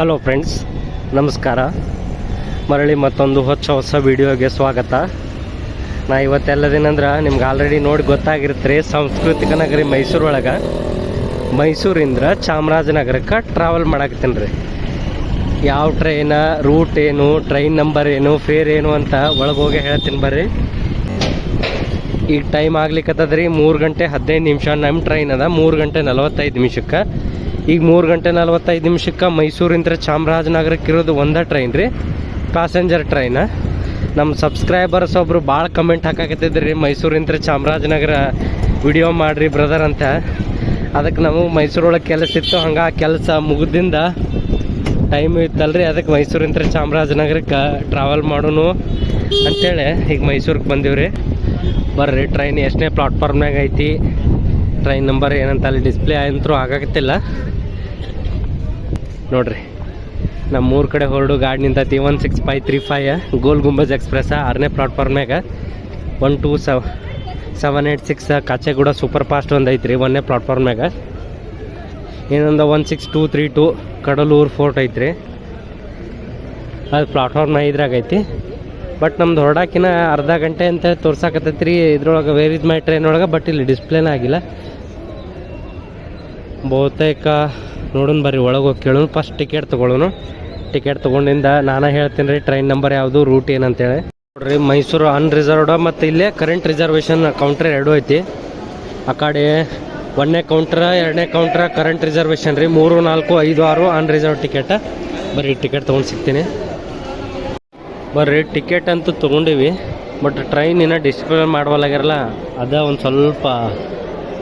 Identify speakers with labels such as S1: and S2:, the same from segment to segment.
S1: Hello friends, ನಮಸ್ಕಾರ. ಮರಳಿ ಮತ್ತೊಂದು ಹೊಸ ವಿಡಿಯೋಗೆ ಸ್ವಾಗತ. ನಾ ಇವತ್ತೆಲ್ಲದೇನಂದ್ರೆ ನಿಮ್ಗೆ ಆಲ್ರೆಡಿ ನೋಡಿ ಗೊತ್ತಾಗಿರುತ್ತೆ, ಸಾಂಸ್ಕೃತಿಕ ನಗರಿ ಮೈಸೂರೊಳಗೆ ಮೈಸೂರಿಂದ ಚಾಮರಾಜನಗರಕ್ಕೆ ಟ್ರಾವೆಲ್ ಮಾಡಾಕತ್ತೀನಿ ರೀ. ಯಾವ ಟ್ರೈನ, ರೂಟ್ ಏನು, ಟ್ರೈನ್ ನಂಬರ್ ಏನು, ಫೇರ್ ಏನು ಅಂತ ಒಳಗೆ ಹೋಗಿ ಹೇಳ್ತೀನಿ ಬರ್ರಿ. ಈಗ ಟೈಮ್ ಆಗ್ಲಿಕ್ಕತ್ತದ್ರಿ 3 ಗಂಟೆ 15 ನಿಮಿಷ. ನಮ್ಮ ಟ್ರೈನ್ ಅದ 3 ಗಂಟೆ 45 ನಿಮಿಷಕ್ಕೆ. ಈಗ 3 ಗಂಟೆ 45 ನಿಮಿಷಕ್ಕೆ ಮೈಸೂರಿಂದ ಚಾಮರಾಜನಗರಕ್ಕೆ ಇರೋದು ಒಂದೇ ಟ್ರೈನ್ ರೀ, ಪ್ಯಾಸೆಂಜರ್ ಟ್ರೈನ್. ನಮ್ಮ ಸಬ್ಸ್ಕ್ರೈಬರ್ಸ್ ಒಬ್ಬರು ಭಾಳ ಕಮೆಂಟ್ ಹಾಕಾಕತ್ತಿದ್ರಿ, ಮೈಸೂರಿಂದ ಚಾಮರಾಜನಗರ ವಿಡಿಯೋ ಮಾಡಿರಿ ಬ್ರದರ್ ಅಂತ. ಅದಕ್ಕೆ ನಾವು ಮೈಸೂರೊಳಗೆ ಕೆಲಸ ಇತ್ತು, ಹಂಗೆ ಆ ಕೆಲಸ ಮುಗಿದಿಂದ ಟೈಮ್ ಇತ್ತಲ್ರಿ, ಅದಕ್ಕೆ ಮೈಸೂರಿಂದ ಚಾಮರಾಜನಗರಕ್ಕೆ ಟ್ರಾವೆಲ್ ಮಾಡೋನು ಅಂಥೇಳಿ ಈಗ ಮೈಸೂರಿಗೆ ಬಂದೀವ್ರಿ. ಬರ್ರಿ, ಟ್ರೈನ್ ಎಷ್ಟನೇ ಪ್ಲಾಟ್ಫಾರ್ಮ್ನಾಗ ಐತಿ, ಟ್ರೈನ್ ನಂಬರ್ ಏನಂತ ಅಲ್ಲಿ ಡಿಸ್ಪ್ಲೇ ಅಂತರೂ ಆಗಾಕತ್ತಿಲ್ಲ ನೋಡ್ರಿ. ನಮ್ಮ ಊರ ಕಡೆ ಹೊರಡು ಗಾಡಿ ನಿಂತೈತಿ 16535 Gol Gumbaz express 6ನೇ ಪ್ಲಾಟ್ಫಾರ್ಮ್ನಾಗ. 12786 ಕಾಚೆಗೂಡ super fast ಒಂದು ಐತ್ರಿ 1ನೇ ಪ್ಲಾಟ್ಫಾರ್ಮ್ನಾಗ. ಇನ್ನೊಂದು 16232 ಕಡಲೂರು ಫೋರ್ಟ್ ಐತ್ರಿ, ಅದು ಪ್ಲಾಟ್ಫಾರ್ಮ್ 5ರಾಗ ಐತಿ. ಬಟ್ ನಮ್ದು ಹೊರಡಾಕಿನ ಅರ್ಧ ಗಂಟೆ ಅಂತ ತೋರ್ಸಾಕತ್ತೈತಿ ರೀ ಇದ್ರೊಳಗೆ, ವೇರ್ ಇಸ್ ಮೈ ಟ್ರೈನ್ ಒಳಗೆ. ಬಟ್ ಇಲ್ಲಿ ಡಿಸ್ಪ್ಲೇನ ಆಗಿಲ್ಲ. ಬಹುತೇಕ ನೋಡೋಣ ಬರ್ರಿ, ಒಳಗೆ ಹೋಗಿ ಕೇಳೋಣ. ಫಸ್ಟ್ ಟಿಕೆಟ್ ತೊಗೊಳ್ಳೋನು. ಟಿಕೆಟ್ ತೊಗೊಂಡಿಂದ ನಾನು ಹೇಳ್ತೀನಿ ರೀ ಟ್ರೈನ್ ನಂಬರ್ ಯಾವುದು, ರೂಟ್ ಏನಂತೇಳಿ. ನೋಡ್ರಿ, ಮೈಸೂರು ಅನ್ರಿಸರ್ವ್ಡ್ ಮತ್ತು ಇಲ್ಲೇ ಕರೆಂಟ್ ರಿಸರ್ವೇಷನ್ ಕೌಂಟ್ರ್ 2 ಐತಿ. ಆ ಕಡೆ 1ನೇ ಕೌಂಟ್ರ 2ನೇ ಕೌಂಟ್ರ ಕರೆಂಟ್ ರಿಸರ್ವೇಷನ್ ರೀ. 3, 4, 5, 6 ಅನ್ರಿಸರ್ವ್ಡ್ ಟಿಕೆಟ್. ಬರ್ರಿ ಟಿಕೆಟ್ ತೊಗೊಂಡು ಸಿಗ್ತೀನಿ. ಬರ್ರಿ, ಟಿಕೆಟ್ ಅಂತೂ ತೊಗೊಂಡಿವಿ, ಬಟ್ ಟ್ರೈನ್ ಇನ್ನೂ ಡಿಸ್ಪ್ಲೇ ಮಾಡುವಲ್ಲಾಗ್ಯಾರಲ್ಲ, ಅದ ಒಂದು ಸ್ವಲ್ಪ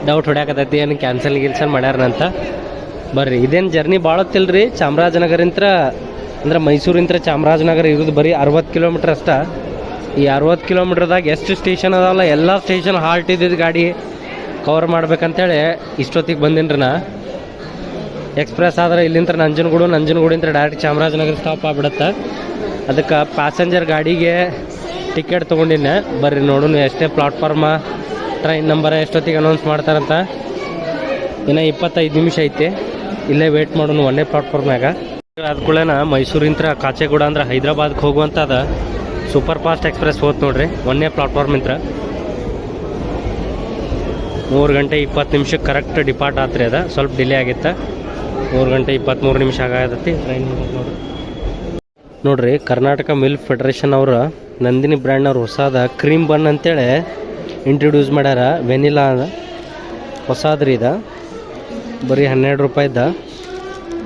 S1: ಡೌಟ್ ಹೊಡ್ಯಾಕತ್ತೈತಿ, ಏನು ಕ್ಯಾನ್ಸಲ್ ಮಾಡ್ಯಾರನಂತ. ಬರ್ರಿ, ಇದೇನು ಜರ್ನಿ ಭಾಳ ಹೊತ್ತಿಲ್ರಿ. ಚಾಮರಾಜನಗರಿಂದ ಅಂದ್ರೆ ಮೈಸೂರಿಂದ ಚಾಮರಾಜನಗರ ಇರೋದು ಬರೀ 60 ಕಿಲೋಮೀಟ್ರ್ ಅಷ್ಟ. ಈ 60 ಕಿಲೋಮೀಟ್ರ್ದಾಗ ಎಷ್ಟು ಸ್ಟೇಷನ್ ಅದಾವಲ್ಲ, ಎಲ್ಲ ಸ್ಟೇಷನ್ ಹಾಲ್ಟ್ ಇದ್ದಿದ್ದು ಗಾಡಿ ಕವರ್ ಮಾಡ್ಬೇಕಂತೇಳಿ ಇಷ್ಟೊತ್ತಿಗೆ ಬಂದೀನಿ ರೀ ನಾ. ಎಕ್ಸ್ಪ್ರೆಸ್ ಆದ್ರೆ ಇಲ್ಲಿಂದ ನಂಜನಗೂಡಿಂದ ಡೈರೆಕ್ಟ್ ಚಾಮರಾಜನಗರ ಸ್ಟಾಪ್ ಆಗ್ಬಿಡುತ್ತೆ. ಅದಕ್ಕೆ ಪ್ಯಾಸೆಂಜರ್ ಗಾಡಿಗೆ ಟಿಕೆಟ್ ತೊಗೊಂಡಿನಿ. ಬರ್ರಿ ನೋಡೋಣ ಎಷ್ಟೇ ಪ್ಲಾಟ್ಫಾರ್ಮ, ಟ್ರೈನ್ ನಂಬರ್ ಎಷ್ಟೊತ್ತಿಗೆ ಅನೌನ್ಸ್ ಮಾಡ್ತಾರಂತ. ಇನ್ನು 25 ನಿಮಿಷ ಐತಿ, ಇಲ್ಲೇ ವೇಟ್ ಮಾಡೋಣ 1ನೇ ಪ್ಲಾಟ್ಫಾರ್ಮ್ನಾಗ. ಅದ್ಕೂಳೇನ ಮೈಸೂರಿಂದ ಕಾಚೆಗೂಡ ಅಂದ್ರೆ ಹೈದ್ರಾಬಾದ್ಗೆ ಹೋಗುವಂಥದ್ದು ಸೂಪರ್ ಫಾಸ್ಟ್ ಎಕ್ಸ್ಪ್ರೆಸ್ ಹೋತ್ ನೋಡ್ರಿ 1ನೇ ಪ್ಲಾಟ್ಫಾರ್ಮಿಂದ. 3 ಗಂಟೆ 20 ನಿಮಿಷಕ್ಕೆ ಕರೆಕ್ಟ್ ಡಿಪಾರ್ಟ್ ಆತ್ರಿ. ಅದು ಸ್ವಲ್ಪ ಡಿಲೇ ಆಗಿತ್ತು, 3 ಗಂಟೆ 23 ನಿಮಿಷ ಆಗತ್ತೈತಿ ಟ್ರೈನ್ ನೋಡ್ರಿ. ಕರ್ನಾಟಕ ಮಿಲ್ಕ್ ಫೆಡರೇಷನ್ ಅವರು ನಂದಿನಿ ಬ್ರ್ಯಾಂಡ್ನವ್ರು ಹೊಸಾದ ಕ್ರೀಮ್ ಬನ್ ಅಂತೇಳಿ ಇಂಟ್ರೊಡ್ಯೂಸ್ ಮಾಡ್ಯಾರ. ವೆನಿಲಾ ಹೊಸಾದ್ರಿ ಇದು, ಬರೀ 12 ರೂಪಾಯಿದ.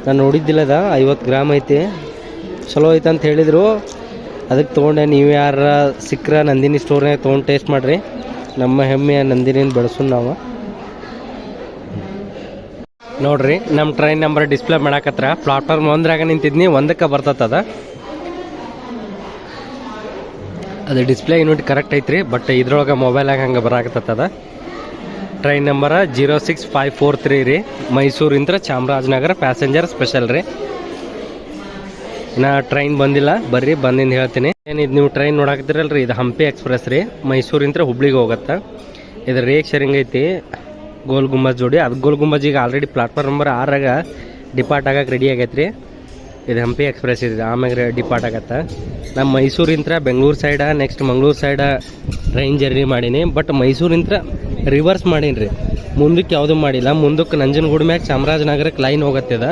S1: ನಾನು ನೋಡಿದ್ದಿಲ್ಲ, ಅದ 50 ಗ್ರಾಮ್ ಐತಿ. ಚಲೋ ಐತೆ ಅಂತ ಹೇಳಿದರು, ಅದಕ್ಕೆ ತೊಗೊಂಡೆ. ನೀವು ಯಾರ ಸಿಕ್ಕರ ನಂದಿನಿ ಸ್ಟೋರ್ನಾಗ ತೊಗೊಂಡು ಟೇಸ್ಟ್ ಮಾಡಿರಿ. ನಮ್ಮ ಹೆಮ್ಮೆಯ ನಂದಿನಿನ ಬೆಳೆಸೋಣ ನಾವು. ನೋಡ್ರಿ, ನಮ್ಮ ಟ್ರೈನ್ ನಂಬರ್ ಡಿಸ್ಪ್ಲೇ ಮಾಡಾಕತ್ರ. ಪ್ಲಾಟ್ಫಾರ್ಮ್ 1ರಾಗ ನಿಂತಿದ್ನಿ, 1ಕ್ಕೆ ಬರ್ತದ. ಅದು ಡಿಸ್ಪ್ಲೇ ಯೂನಿಟ್ ಕರೆಕ್ಟ್ ಐತ್ರಿ, ಬಟ್ ಇದ್ರೊಳಗೆ ಮೊಬೈಲಾಗ ಹಂಗೆ ಬರಾಕತ್ತದ. ಟ್ರೈನ್ ನಂಬರ 06543 ರೀ, ಮೈಸೂರಿಂದ ಚಾಮರಾಜನಗರ ಪ್ಯಾಸೆಂಜರ್ ಸ್ಪೆಷಲ್ ರೀ. ಇನ್ನು ಟ್ರೈನ್ ಬಂದಿಲ್ಲ, ಬರ್ರಿ ಬಂದಿಂದ ಹೇಳ್ತೀನಿ. ಏನಿದು ನೀವು ಟ್ರೈನ್ ನೋಡಾಕತ್ತೀರಲ್ರಿ, ಇದು ಹಂಪಿ ಎಕ್ಸ್ಪ್ರೆಸ್ ರೀ, ಮೈಸೂರಿಂದ ಹುಬ್ಳಿಗೆ ಹೋಗುತ್ತೆ. ಇದು ರೇಕ್ ಶೇರಿಂಗ್ ಐತಿ ಗೋಲ್ ಗುಂಬಜ್ ಜೋಡಿ. ಅದು ಗೋಲ್ ಗುಂಬಜ್ ಈಗ ಆಲ್ರೆಡಿ ಪ್ಲಾಟ್ಫಾರ್ಮ್ ನಂಬರ್ 6ರಾಗ ಡಿಪಾರ್ಟ್ ಆಗಕ್ಕೆ ರೆಡಿ ಆಗೈತೆ ರೀ. ಇದು ಹಂಪಿ ಎಕ್ಸ್ಪ್ರೆಸ್ ಇದೆ, ಆಮ್ಯಾಗ ಡಿಪಾರ್ಟ್ ಆಗತ್ತೆ. ನಮ್ಮ ಮೈಸೂರಿಂದ ಬೆಂಗಳೂರು ಸೈಡ, ನೆಕ್ಸ್ಟ್ ಮಂಗಳೂರು ಸೈಡ ಟ್ರೈನ್ ಜರ್ನಿ ಮಾಡೀನಿ. ಬಟ್ ಮೈಸೂರಿಂದ ರಿವರ್ಸ್ ಮಾಡೀನಿ ರೀ, ಮುಂದಕ್ಕೆ ಯಾವುದೂ ಮಾಡಿಲ್ಲ. ಮುಂದಕ್ಕೆ ನಂಜನಗೂಡು ಮ್ಯಾಗ ಚಾಮರಾಜನಗರಕ್ಕೆ ಲೈನ್ ಹೋಗತ್ತದ.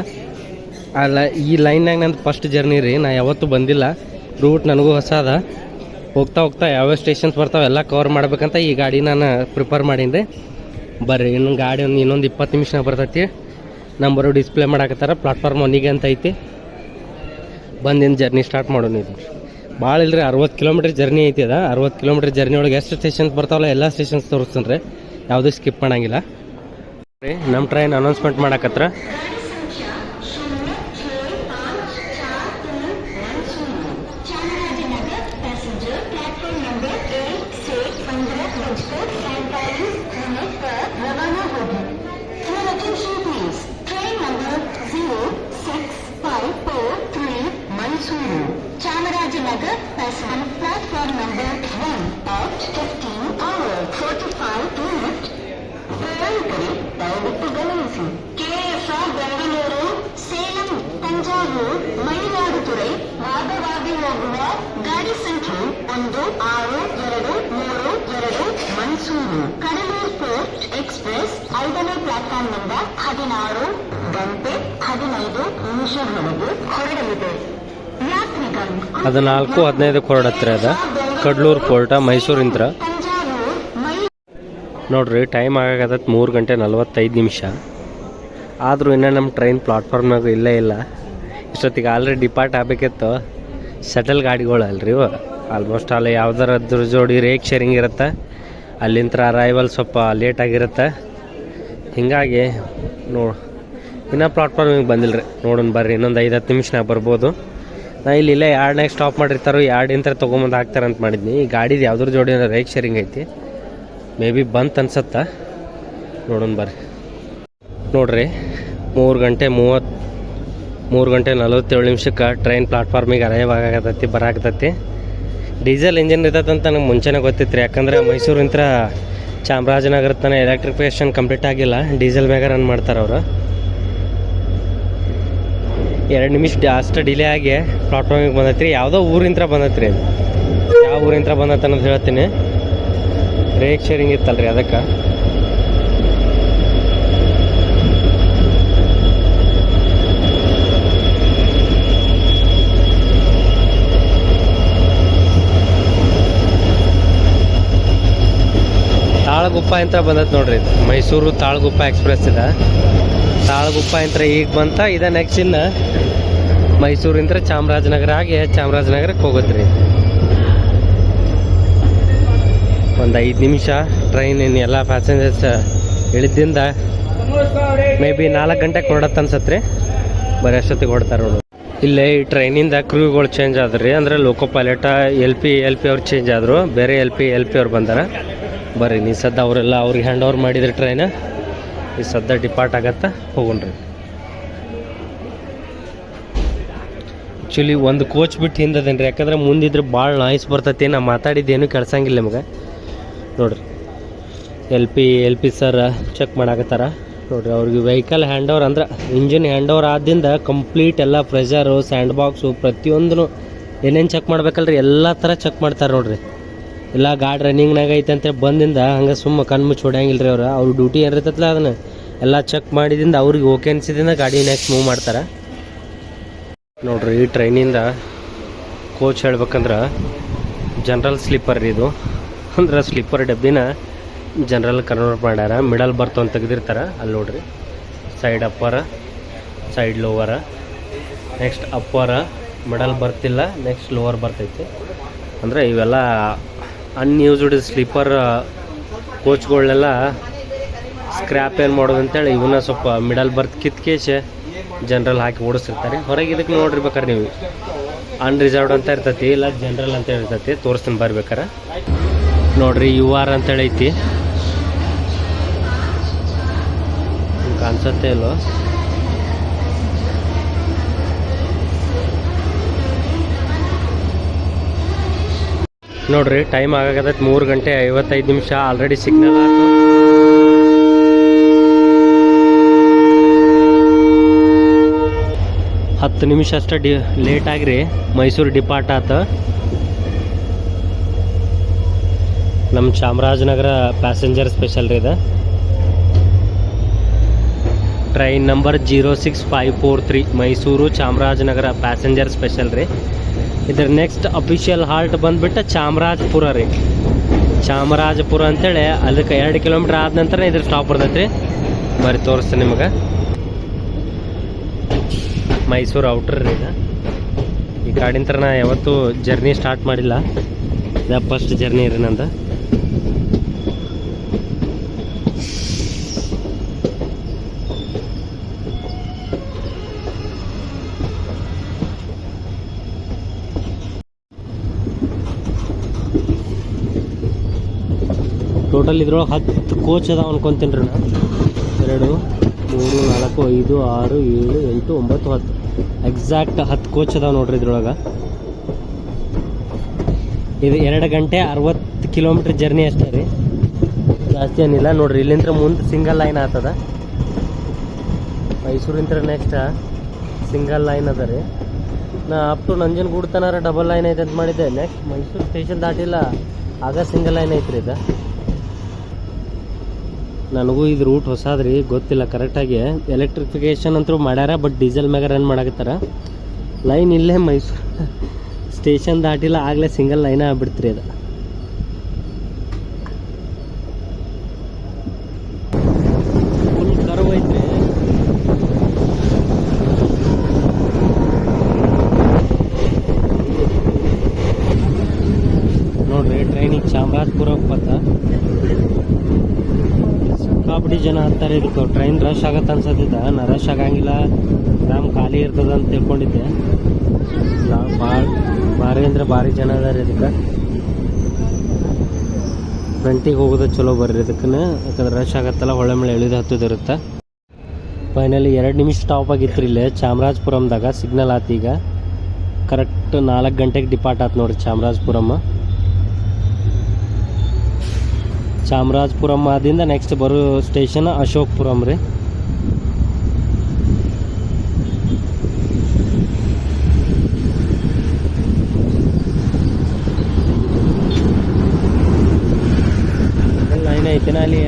S1: ಅಲ್ಲ, ಈ ಲೈನ್ನಾಗ ನಂದು ಫಸ್ಟ್ ಜರ್ನಿ ರೀ, ನಾ ಯಾವತ್ತೂ ಬಂದಿಲ್ಲ. ರೂಟ್ ನನಗೂ ಹೊಸ ಅದ. ಹೋಗ್ತಾ ಹೋಗ್ತಾ ಯಾವ್ಯಾವ ಸ್ಟೇಷನ್ಸ್ ಬರ್ತಾವೆ ಎಲ್ಲ ಕವರ್ ಮಾಡ್ಬೇಕಂತ ಈ ಗಾಡಿ ನಾನು ಪ್ರಿಪೇರ್ ಮಾಡೀನಿ ರೀ. ಬರ್ರಿ, ಇನ್ನೊಂದು ಗಾಡಿ ಇನ್ನೊಂದು 20 ನಿಮಿಷನಾಗ ಬರ್ತೈತಿ. ನಂಬರು ಡಿಸ್ಪ್ಲೇ ಮಾಡಾಕತ್ತಾರ. ಪ್ಲಾಟ್ಫಾರ್ಮ್ 1ಗೆ ಅಂತ ಐತಿ. ಬಂದಿನ ಜರ್ನಿ ಸ್ಟಾರ್ಟ್ ಮಾಡೋಣ. ಇದು ಭಾಳ ಇಲ್ರಿ, 60 ಕಿಲೋಮೀಟ್ರ್ ಜರ್ನಿ ಐತಿ. ಅದ 60 ಕಿಲೋಮೀಟ್ರ್ ಜರ್ನಿ ಒಳಗೆ ಎಷ್ಟು ಸ್ಟೇಷನ್ಸ್ ಬರ್ತಾವಲ್ಲ ಎಲ್ಲ ಸ್ಟೇಷನ್ಸ್ ತೋರಿಸ್ತಾನೆ ರೀ, ಯಾವುದೂ ಸ್ಕಿಪ್ ಮಾಡಂಗಿಲ್ಲ ರೀ. ನಮ್ಮ ಟ್ರೈನ್ ಅನೌನ್ಸ್ಮೆಂಟ್ ಮಾಡಾಕತ್ರ.
S2: Chamarajanagar on platform number 1 at 15:45 ದಯವಿಟ್ಟು ಗಮನಿಸಿ. KSR ತಂಜಾವೂರು ಮಯಿಲಾಡುತುರೈ ಮಾರ್ಗವಾಗಿ ಹೋಗುವ ಗಾಡಿ ಸಂಖ್ಯೆ 1622 ಮೈಸೂರು ಕಡಲೂರು ಪೋರ್ಟ್ ಎಕ್ಸ್ಪ್ರೆಸ್ 5ನೇ ಪ್ಲಾಟ್ಫಾರ್ಮ್ನಿಂದ 16 ಗಂಟೆ 15 ನಿಮಿಷದೊಳಗೆ ಹೊರಡಲಿದೆ. ಯಾತ್ರಿಗಳು
S1: 14:15 ಹೊರಡತ್ರಿ ಅದ ಕಡ್ಲೂರು ಪೋರ್ಟ ಮೈಸೂರಿಂತ್ರ.
S2: ತಂಜಾವೂರು
S1: ನೋಡ್ರಿ ಟೈಮ್ ಆಗಾಕತ್ತೈತೆ 3 ಗಂಟೆ 45 ನಿಮಿಷ. ಆದರೂ ಇನ್ನೂ ನಮ್ಮ ಟ್ರೈನ್ ಪ್ಲಾಟ್ಫಾರ್ಮ್ನಾಗ ಇಲ್ಲೇ ಇಲ್ಲ. ಇಷ್ಟೊತ್ತಿಗೆ ಆಲ್ರೆಡಿ ಡಿಪಾರ್ಟ್ ಆಗಬೇಕಿತ್ತು. ಶಟಲ್ ಗಾಡಿಗಳಲ್ರಿ ಇವು ಆಲ್ಮೋಸ್ಟ್ ಅಲ್ಲಿ ಯಾವ್ದಾರದ್ರ ಜೋಡಿ ರೇಕ್ ಶೇರಿಂಗ್ ಇರುತ್ತೆ. ಅಲ್ಲಿಂದ ಅರೈವಲ್ ಸ್ವಲ್ಪ ಲೇಟ್ ಆಗಿರುತ್ತೆ. ಹೀಗಾಗಿ ಇನ್ನೂ ಪ್ಲಾಟ್ಫಾರ್ಮಿಗೆ ಬಂದಿಲ್ಲ ರೀ. ನೋಡೋಣ ಬರ್ರಿ, ಇನ್ನೊಂದು 5-10 ನಿಮಿಷನಾಗ ಬರ್ಬೋದು. ನಾ ಇಲ್ಲೇ ಯಾರ್ಡ್ನಾಗ ಸ್ಟಾಪ್ ಮಾಡಿರ್ತಾರೋ ಯಾರ್ಡಿಂತ ತೊಗೊಂಬಂದು ಹಾಕ್ತಾರೆ ಅಂತ ಮಾಡಿದ್ನಿ. ಈ ಗಾಡಿದು ಯಾವ್ದ್ರ ಜೋಡಿ ರೇಕ್ ಶೇರಿಂಗ್ ಐತಿ, ಮೇ ಬಿ ಬಂತು ಅನ್ಸತ್ತ. ನೋಡೋಣ ಬರ್ರಿ. ನೋಡ್ರಿ 3 ಗಂಟೆ 47 ನಿಮಿಷಕ್ಕೆ ಟ್ರೈನ್ ಪ್ಲಾಟ್ಫಾರ್ಮಿಗೆ ಅರೈವ್ ಬರಾಕತ್ತೈತಿ. ಡೀಸೆಲ್ ಇಂಜಿನ್ ಇರ್ತೈತೆ ಅಂತ ನನಗೆ ಮುಂಚೆನೇ ಗೊತ್ತಿತ್ತು ರೀ. ಯಾಕಂದ್ರೆ ಮೈಸೂರಿಂತ್ರ ಚಾಮರಾಜನಗರ ತನಕ ಎಲೆಕ್ಟ್ರಿಫಿಕೇಷನ್ ಕಂಪ್ಲೀಟ್ ಆಗಿಲ್ಲ, ಡೀಸೆಲ್ ಮ್ಯಾಗ ರನ್ ಮಾಡ್ತಾರೆ ಅವರು. 2 ನಿಮಿಷ ಅಷ್ಟು ಡಿಲೇ ಆಗಿ ಪ್ಲಾಟ್ಫಾರ್ಮಿಗೆ ಬಂದೈತ್ರಿ. ಯಾವುದೋ ಊರಿಂತ್ರ ಬಂದೈತ್ರಿ. ಯಾವ ಊರಿಂತ್ರ ಬಂದೈತೆ ಅನ್ನೋದು ಹೇಳ್ತೀನಿ. ರೇಕ್ ಶೇರಿಂಗ್ ಇತ್ತಲ್ರಿ ಅದಕ್ಕೆ. ತಾಳಗುಪ್ಪ ಅಂತ ಬಂದೈತೆ ನೋಡ್ರಿ. ಇದು ಮೈಸೂರು ತಾಳಗುಪ್ಪ ಎಕ್ಸ್ಪ್ರೆಸ್ ಇದೆ. ತಾಳಗುಪ್ಪ ಅಂತ ಈಗ ಬಂತ. ಇದೆ ನೆಕ್ಸ್ಟ್ ಇನ್ನು ಮೈಸೂರಿಂತ್ರ ಚಾಮರಾಜನಗರ ಆಗಿ ಚಾಮರಾಜನಗರಕ್ಕೆ ಹೋಗುತ್ತೆ ರೀ. ಒಂದು 5 ನಿಮಿಷ ಟ್ರೈನ್ ಇನ್ನು ಎಲ್ಲ ಪ್ಯಾಸೆಂಜರ್ಸ್ ಇಳಿದಿಂದ ಮೇ ಬಿ 4 ಗಂಟೆಗೆ ಹೊರಡತ್ತೆ ಅನ್ಸತ್ತೆ ರೀ. ಬರೀ ಅಷ್ಟೊತ್ತಿಗೆ ಹೊಡ್ತಾರೆ ನೋಡು. ಇಲ್ಲೇ ಈ ಟ್ರೈನಿಂದ ಕ್ರೂಗಳು ಚೇಂಜ್ ಆದ್ರಿ. ಅಂದರೆ ಲೋಕೋ ಪೈಲಟ ಎಲ್ ಪಿ ಅವ್ರು ಚೇಂಜ್ ಆದರು. ಬೇರೆ ಎಲ್ ಪಿ ಅವ್ರು ಬಂದಾರ. ಬರ್ರಿ ನೀ ಸದ್ದ ಅವರೆಲ್ಲ ಅವ್ರಿಗೆ ಹ್ಯಾಂಡ್ ಓವರ್ ಮಾಡಿದ್ರಿ ಟ್ರೈನ್. ಈ ಸದ್ದ ಡಿಪಾರ್ಟ್ ಆಗತ್ತೆ, ಹೋಗೋಣ್ರಿ. ಆ್ಯಕ್ಚುಲಿ ಒಂದು ಕೋಚ್ ಬಿಟ್ಟು ಹಿಂದದೇನು ರೀ. ಯಾಕಂದ್ರೆ ಮುಂದಿದ್ರೆ ಭಾಳ ನಾಯ್ಸ್ ಬರ್ತೈತಿ. ನಾ ಮಾತಾಡಿದ್ದೇನು ಕೆಲ್ಸಂಗಿಲ್ಲ ನಿಮಗೆ. ನೋಡ್ರಿ ಎಲ್ ಪಿ ಸರ್ ಚೆಕ್ ಮಾಡಾಕತ್ತಾರ ನೋಡ್ರಿ. ಅವ್ರಿಗೆ ವೆಹಿಕಲ್ ಹ್ಯಾಂಡ್ ಓವರ್ ಅಂದ್ರೆ ಇಂಜಿನ್ ಹ್ಯಾಂಡ್ ಓವರ್ ಆದಿಂದ ಕಂಪ್ಲೀಟ್ ಎಲ್ಲ ಪ್ರೆಷರು, ಸ್ಯಾಂಡ್ ಬಾಕ್ಸು ಪ್ರತಿಯೊಂದೂ ಏನೇನು ಚೆಕ್ ಮಾಡ್ಬೇಕಲ್ರಿ ಎಲ್ಲ ಥರ ಚೆಕ್ ಮಾಡ್ತಾರೆ ನೋಡ್ರಿ. ಇಲ್ಲ ಗಾಡಿ ರನ್ನಿಂಗ್ನಾಗ ಐತೆ ಅಂತ ಬಂದಿಂದ ಹಂಗೆ ಸುಮ್ಮ ಕಣ್ಣು ಮುಚ್ಚಿ ಹೊಡ್ಯಂಗಿಲ್ಲ ರೀ. ಅವ್ರ ಡ್ಯೂಟಿ ಏನಿರ್ತೈತಲ್ಲ ಅದನ್ನು ಎಲ್ಲ ಚೆಕ್ ಮಾಡಿದಿಂದ ಅವ್ರಿಗೆ ಓಕೆ ಅನ್ಸಿದಿಂದ ಗಾಡಿ ನೆಕ್ಸ್ಟ್ ಮೂವ್ ಮಾಡ್ತಾರೆ ನೋಡ್ರಿ. ಈ ಟ್ರೈನಿಂದ ಕೋಚ್ ಹೇಳ್ಬೇಕಂದ್ರೆ ಜನ್ರಲ್ ಸ್ಲೀಪರ್ ರೀ ಇದು. ಅಂದ್ರೆ ಸ್ಲೀಪರ್ ಡಬ್ಬಿನ ಜನರಲ್ ಕನ್ವರ್ಟ್ ಮಾಡ್ಯಾರ. ಮಿಡಲ್ ಬರ್ತು ಅಂತ ತೆಗೆದಿರ್ತಾರೆ ಅಲ್ಲಿ ನೋಡ್ರಿ. Side upper, side lower, next upper, middle ಬರ್ತಿಲ್ಲ, ನೆಕ್ಸ್ಟ್ ಲೋವರ್ ಬರ್ತೈತಿ. ಅಂದರೆ ಇವೆಲ್ಲ ಅನ್ಯೂಸ್ಡ್ ಸ್ಲೀಪರ್ ಕೋಚ್ಗಳನ್ನೆಲ್ಲ ಸ್ಕ್ರ್ಯಾಪ್ ಏನು ಮಾಡೋದು ಅಂತೇಳಿ ಇವನ್ನ ಸ್ವಲ್ಪ ಮಿಡಲ್ ಬರ್ತ್ ಕಿತ್ಕೇಶೆ ಜನ್ರಲ್ ಹಾಕಿ ಓಡಿಸಿರ್ತಾರೆ. ಹೊರಗೆ ಇದಕ್ಕೆ ನೋಡಿರ್ಬೇಕಾರೆ ನೀವು ಅನ್ರಿಸರ್ವ್ಡ್ ಅಂತ ಇರ್ತೈತಿ, ಇಲ್ಲ ಜನರಲ್ ಅಂತ ಇರ್ತೈತಿ. ತೋರಿಸ್ತೀನಿ ಬರ್ಬೇಕಾರೆ ನೋಡ್ರಿ. UR ಅಂತೇಳಿ ಐತಿ, ಕಾಣಿಸುತ್ತೆ ಇಲ್ಲೋ. ನೋಡ್ರಿ ಟೈಮ್ ಆಗಾಕತ್ತೈತೆ 3 ಗಂಟೆ 55 ನಿಮಿಷ. ಆಲ್ರೆಡಿ ಸಿಗ್ನಲ್ ಆಯ್ತು. ಹತ್ತು ನಿಮಿಷ ಅಷ್ಟೇ ಲೇಟ್ ಆಗ್ರಿ ಮೈಸೂರು ಡಿಪಾರ್ಟ್ ಆತ. ನಮ್ಮ ಚಾಮರಾಜನಗರ ಪ್ಯಾಸೆಂಜರ್ ಸ್ಪೆಷಲ್ ರೀ ಇದು. Train number 06543 Mysuru Chamarajanagar passenger special ರೀ. ಇದ್ರ ನೆಕ್ಸ್ಟ್ ಅಫಿಷಿಯಲ್ ಹಾಲ್ಟ್ ಬಂದುಬಿಟ್ಟು ಚಾಮರಾಜಪುರ ರೀ. ಚಾಮರಾಜಪುರ ಅಂತೇಳಿ ಅದಕ್ಕೆ 2 ಕಿಲೋಮೀಟ್ರ್ ಆದ ನಂತರ ಇದ್ರ ಸ್ಟಾಪ್ ಬರ್ತೈತೆ ರೀ. ಬರೀ ತೋರಿಸ್ತೀನಿ ನಿಮಗೆ. ಮೈಸೂರು ಔಟ್ರ್ ರೀ ಇದು. ಈ ಗಾಡಿಂತ ನಾ ಯಾವತ್ತೂ ಜರ್ನಿ ಸ್ಟಾರ್ಟ್ ಮಾಡಿಲ್ಲ, ಇದು ಫಸ್ಟ್ ಜರ್ನಿ ರೀ ನಂದು. ಟೋಟಲ್ ಇದ್ರೊಳಗೆ 10 ಕೋಚ್ ಅದಾವ ಅನ್ಕೊತೀನಿ ರೀ. 2 3 4 5 6 7 8 9 10 ಎಕ್ಸಾಕ್ಟ್ 10 ಕೋಚ್ ಅದಾವ ನೋಡ್ರಿ ಇದ್ರೊಳಗೆ. ಇದು 2 ಗಂಟೆ 60 ಕಿಲೋಮೀಟ್ರ್ ಜರ್ನಿ ಅಷ್ಟೇ ರೀ, ಜಾಸ್ತಿ ಏನಿಲ್ಲ ನೋಡ್ರಿ. ಇಲ್ಲಿಂದ ಮುಂದೆ ಸಿಂಗಲ್ ಲೈನ್ ಆಗ್ತದ. ಮೈಸೂರಿಂತ್ರ ನೆಕ್ಸ್ಟ್ ಸಿಂಗಲ್ ಲೈನ್ ಅದ ರೀ. ನಾ ಅಪ್ ಟು ನಂಜನಗೂಡು ತನಕ ಡಬಲ್ ಲೈನ್ ಐತೆ ಅಂತ ಮಾಡಿದ್ದೆ. ನೆಕ್ಸ್ಟ್ ಮೈಸೂರು ಸ್ಟೇಷನ್ ದಾಟಿಲ್ಲ ಆಗ ಸಿಂಗಲ್ ಲೈನ್ ಐತ್ರಿ ಇದು. ನನಗೂ ಇದು ರೂಟ್ ಹೊಸಾದ್ರಿ, ಗೊತ್ತಿಲ್ಲ ಕರೆಕ್ಟಾಗಿ. ಎಲೆಕ್ಟ್ರಿಫಿಕೇಷನ್ ಅಂತೂ ಮಾಡ್ಯಾರ, ಬಟ್ ಡೀಸೆಲ್ ಮ್ಯಾಗ ರನ್ ಮಾಡಕತ್ತಾರ. ಲೈನ್ ಇಲ್ಲೇ ಮೈಸೂರು ಸ್ಟೇಷನ್ ದಾಟಿಲ್ಲ ಆಗಲೇ ಸಿಂಗಲ್ ಲೈನ್ ಆಗ್ಬಿಡ್ತ್ರಿ ಅದು. ಫುಲ್ ಕರ್ವ್ ಐತ್ರಿ. ನೋಡ್ರಿ ಟ್ರೈನಿಗೆ ಚಾಮರಾಜಪುರ ಹೋಗ್ಬತ್ತ. ಸಿಕ್ಕಾಪಟ್ಟಿ ಜನ ಹತ್ತಾರೆ ಇದಕ್ಕೆ. ಟ್ರೈನ್ ರಶ್ ಆಗತ್ತೆ ಅನ್ಸತ್ತಿದ್ದ. ನಾ ರಶ್ ಆಗಂಗಿಲ್ಲ, ಆರಾಮ್ ಖಾಲಿ ಇರ್ತದ ಅಂತ ತಿಳ್ಕೊಂಡಿದ್ದೆ. ಭಾರಿ ಅಂದ್ರೆ ಭಾರಿ ಜನ ಅದಾರ ಇದಕ್ಕೆ. ಫ್ರಂಟಿಗೆ ಹೋಗೋದು ಚಲೋ ಬರ್ರಿ ಇದಕ್ಕೆ, ಯಾಕಂದ್ರೆ ರಶ್ ಆಗತ್ತಲ್ಲ, ಹೊಳೆ ಮಳೆ ಇಳಿದು ಹತ್ತದಿರುತ್ತೆ. ಫೈನಲಿ 2 ನಿಮಿಷ ಸ್ಟಾಪ್ ಆಗಿತ್ತು ಇಲ್ಲೇ ಚಾಮರಾಜಪುರಂದಾಗ. ಸಿಗ್ನಲ್ ಆತು ಈಗ. ಕರೆಕ್ಟ್ 4 ಗಂಟೆಗೆ ಡಿಪಾರ್ಟ್ ಆಯ್ತು ನೋಡ್ರಿ ಚಾಮರಾಜಪುರಮ್ಮ. ಚಾಮರಾಜಪುರಂ ಆದಿಂದ ನೆಕ್ಸ್ಟ್ ಬರೋ ಸ್ಟೇಷನ್ ಅಶೋಕ್ಪುರಂ ರೀ. ಲೈನ್ ಐತಿನ ಅಲ್ಲಿ